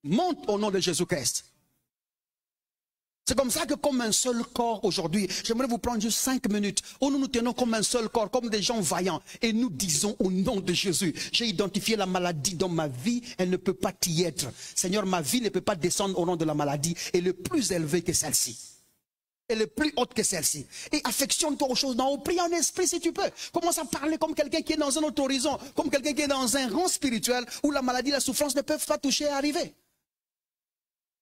[SPEAKER 1] Monte au nom de Jésus-Christ. C'est comme ça que comme un seul corps aujourd'hui, j'aimerais vous prendre juste 5 minutes où nous nous tenons comme un seul corps, comme des gens vaillants. Et nous disons au nom de Jésus, j'ai identifié la maladie dans ma vie, elle ne peut pas y être. Seigneur, ma vie ne peut pas descendre au nom de la maladie. Elle est plus élevée que celle-ci. Elle est plus haute que celle-ci. Et affectionne-toi aux choses d'en haut. Prie en esprit si tu peux. Commence à parler comme quelqu'un qui est dans un autre horizon. Comme quelqu'un qui est dans un rang spirituel où la maladie et la souffrance ne peuvent pas toucher et arriver.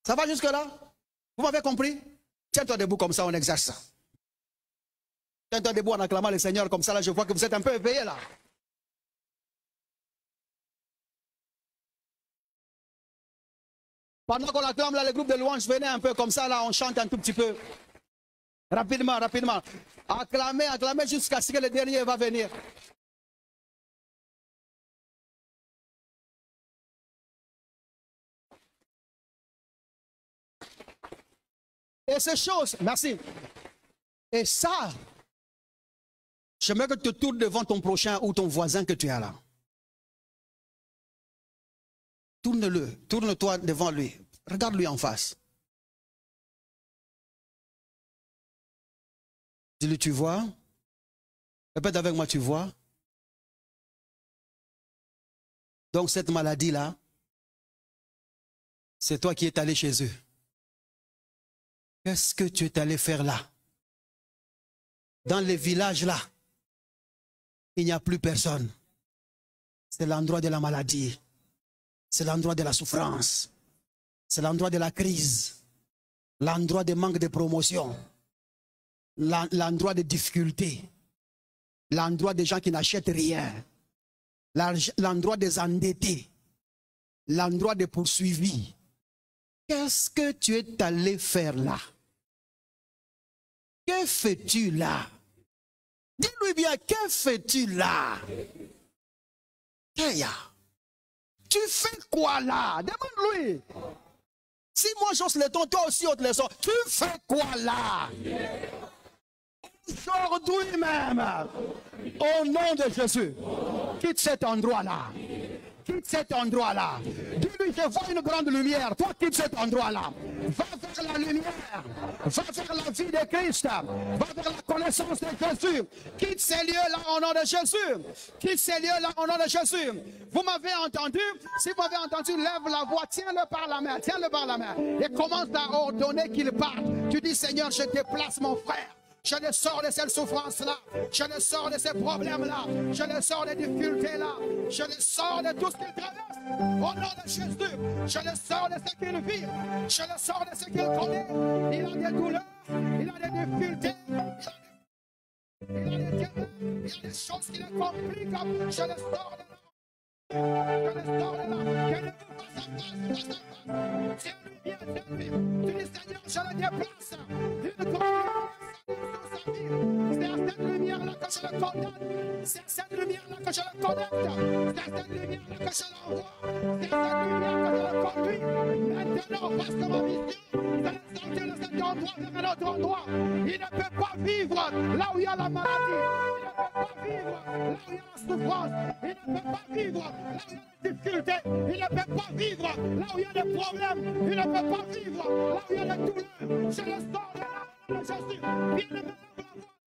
[SPEAKER 1] Ça va jusque-là? Vous m'avez compris? Tiens-toi debout comme ça, on exerce ça. Tiens-toi debout en acclamant le Seigneur comme ça. Là, je vois que vous êtes un peu éveillé là. Pendant qu'on acclame là, le groupe de louanges, venez un peu comme ça là, on chante un tout petit peu. Rapidement, rapidement. Acclamez, acclamez jusqu'à ce que le dernier va venir. Et ces choses, merci. Et ça, j'aimerais que tu te tournes devant ton prochain ou ton voisin que tu as là. Tourne-le, tourne-toi devant lui. Regarde-lui en face. Dis-lui, tu vois? Répète avec moi, tu vois? Donc cette maladie-là, c'est toi qui es allé chez eux. Qu'est-ce que tu es allé faire là? Dans les villages là, il n'y a plus personne. C'est l'endroit de la maladie. C'est l'endroit de la souffrance. C'est l'endroit de la crise. L'endroit de manque de promotion. L'endroit de difficultés. L'endroit des gens qui n'achètent rien. L'endroit des endettés. L'endroit des poursuivis. Qu'est-ce que tu es allé faire là? Que fais-tu là? Dis-lui bien, que fais-tu là? Tu fais quoi là? Demande-lui. Si moi j'ose les tons, toi aussi ôte les sons. Tu fais quoi là? Aujourd'hui même, au nom de Jésus, quitte cet endroit là. Quitte cet endroit là. Dis-lui, je vois une grande lumière. Toi, quitte cet endroit-là. Va vers la lumière. Va vers la vie de Christ. Va vers la connaissance de Jésus. Quitte ces lieux-là au nom de Jésus. Quitte ces lieux-là au nom de Jésus. Vous m'avez entendu? Si vous m'avez entendu, lève la voix. Tiens-le par la main. Tiens-le par la main. Et commence à ordonner qu'il parte. Tu dis, Seigneur, je déplace mon frère. Je le sors de cette souffrance-là. Je le sors de ces problèmes-là. Je le sors des difficultés-là. Je le sors de tout ce qu'il traverse. Au nom de Jésus. Je le sors de ce qu'il vit. Je le sors de ce qu'il connaît. Il a des douleurs. Il a des difficultés. Il a des ténèbres. Il y a des choses qui le compliquent. Je le sors de là. Je le sors de là. Que ne vous fasse pas. Tiens-lui bien, tiens-lui. Tu dis, Seigneur, je le déplace. Une c'est à cette lumière-là que je le condamne. C'est à cette lumière-là que je le connecte. C'est à cette lumière-là que je l'envoie. C'est à cette lumière que je le conduis. Maintenant, parce que ma mission, c'est de sortir de cet endroit vers un autre endroit. Il ne peut pas vivre là où il y a la maladie. Il ne peut pas vivre là où il y a la souffrance. Il ne peut pas vivre là où il y a la difficulté. Il ne peut pas vivre là où il y a des problèmes. Il ne peut pas vivre là où il y a des douleurs. Je le sors de là. Jésus, viens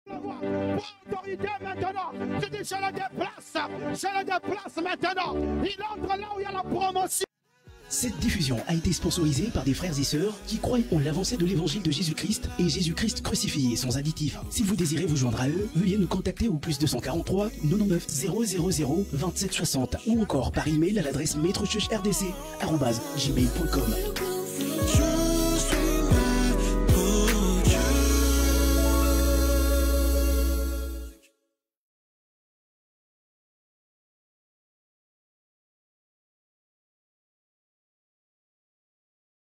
[SPEAKER 1] le voir. Pour autorité maintenant, je dis je le déplace maintenant. Il entre là où il y a la promotion.
[SPEAKER 2] Cette diffusion a été sponsorisée par des frères et sœurs qui croient en l'avancée de l'évangile de Jésus-Christ et Jésus-Christ crucifié sans additif. Si vous désirez vous joindre à eux, veuillez nous contacter au +243 99 000 27 60 ou encore par email à l'adresse maîtrechurchrdc@gmail.com.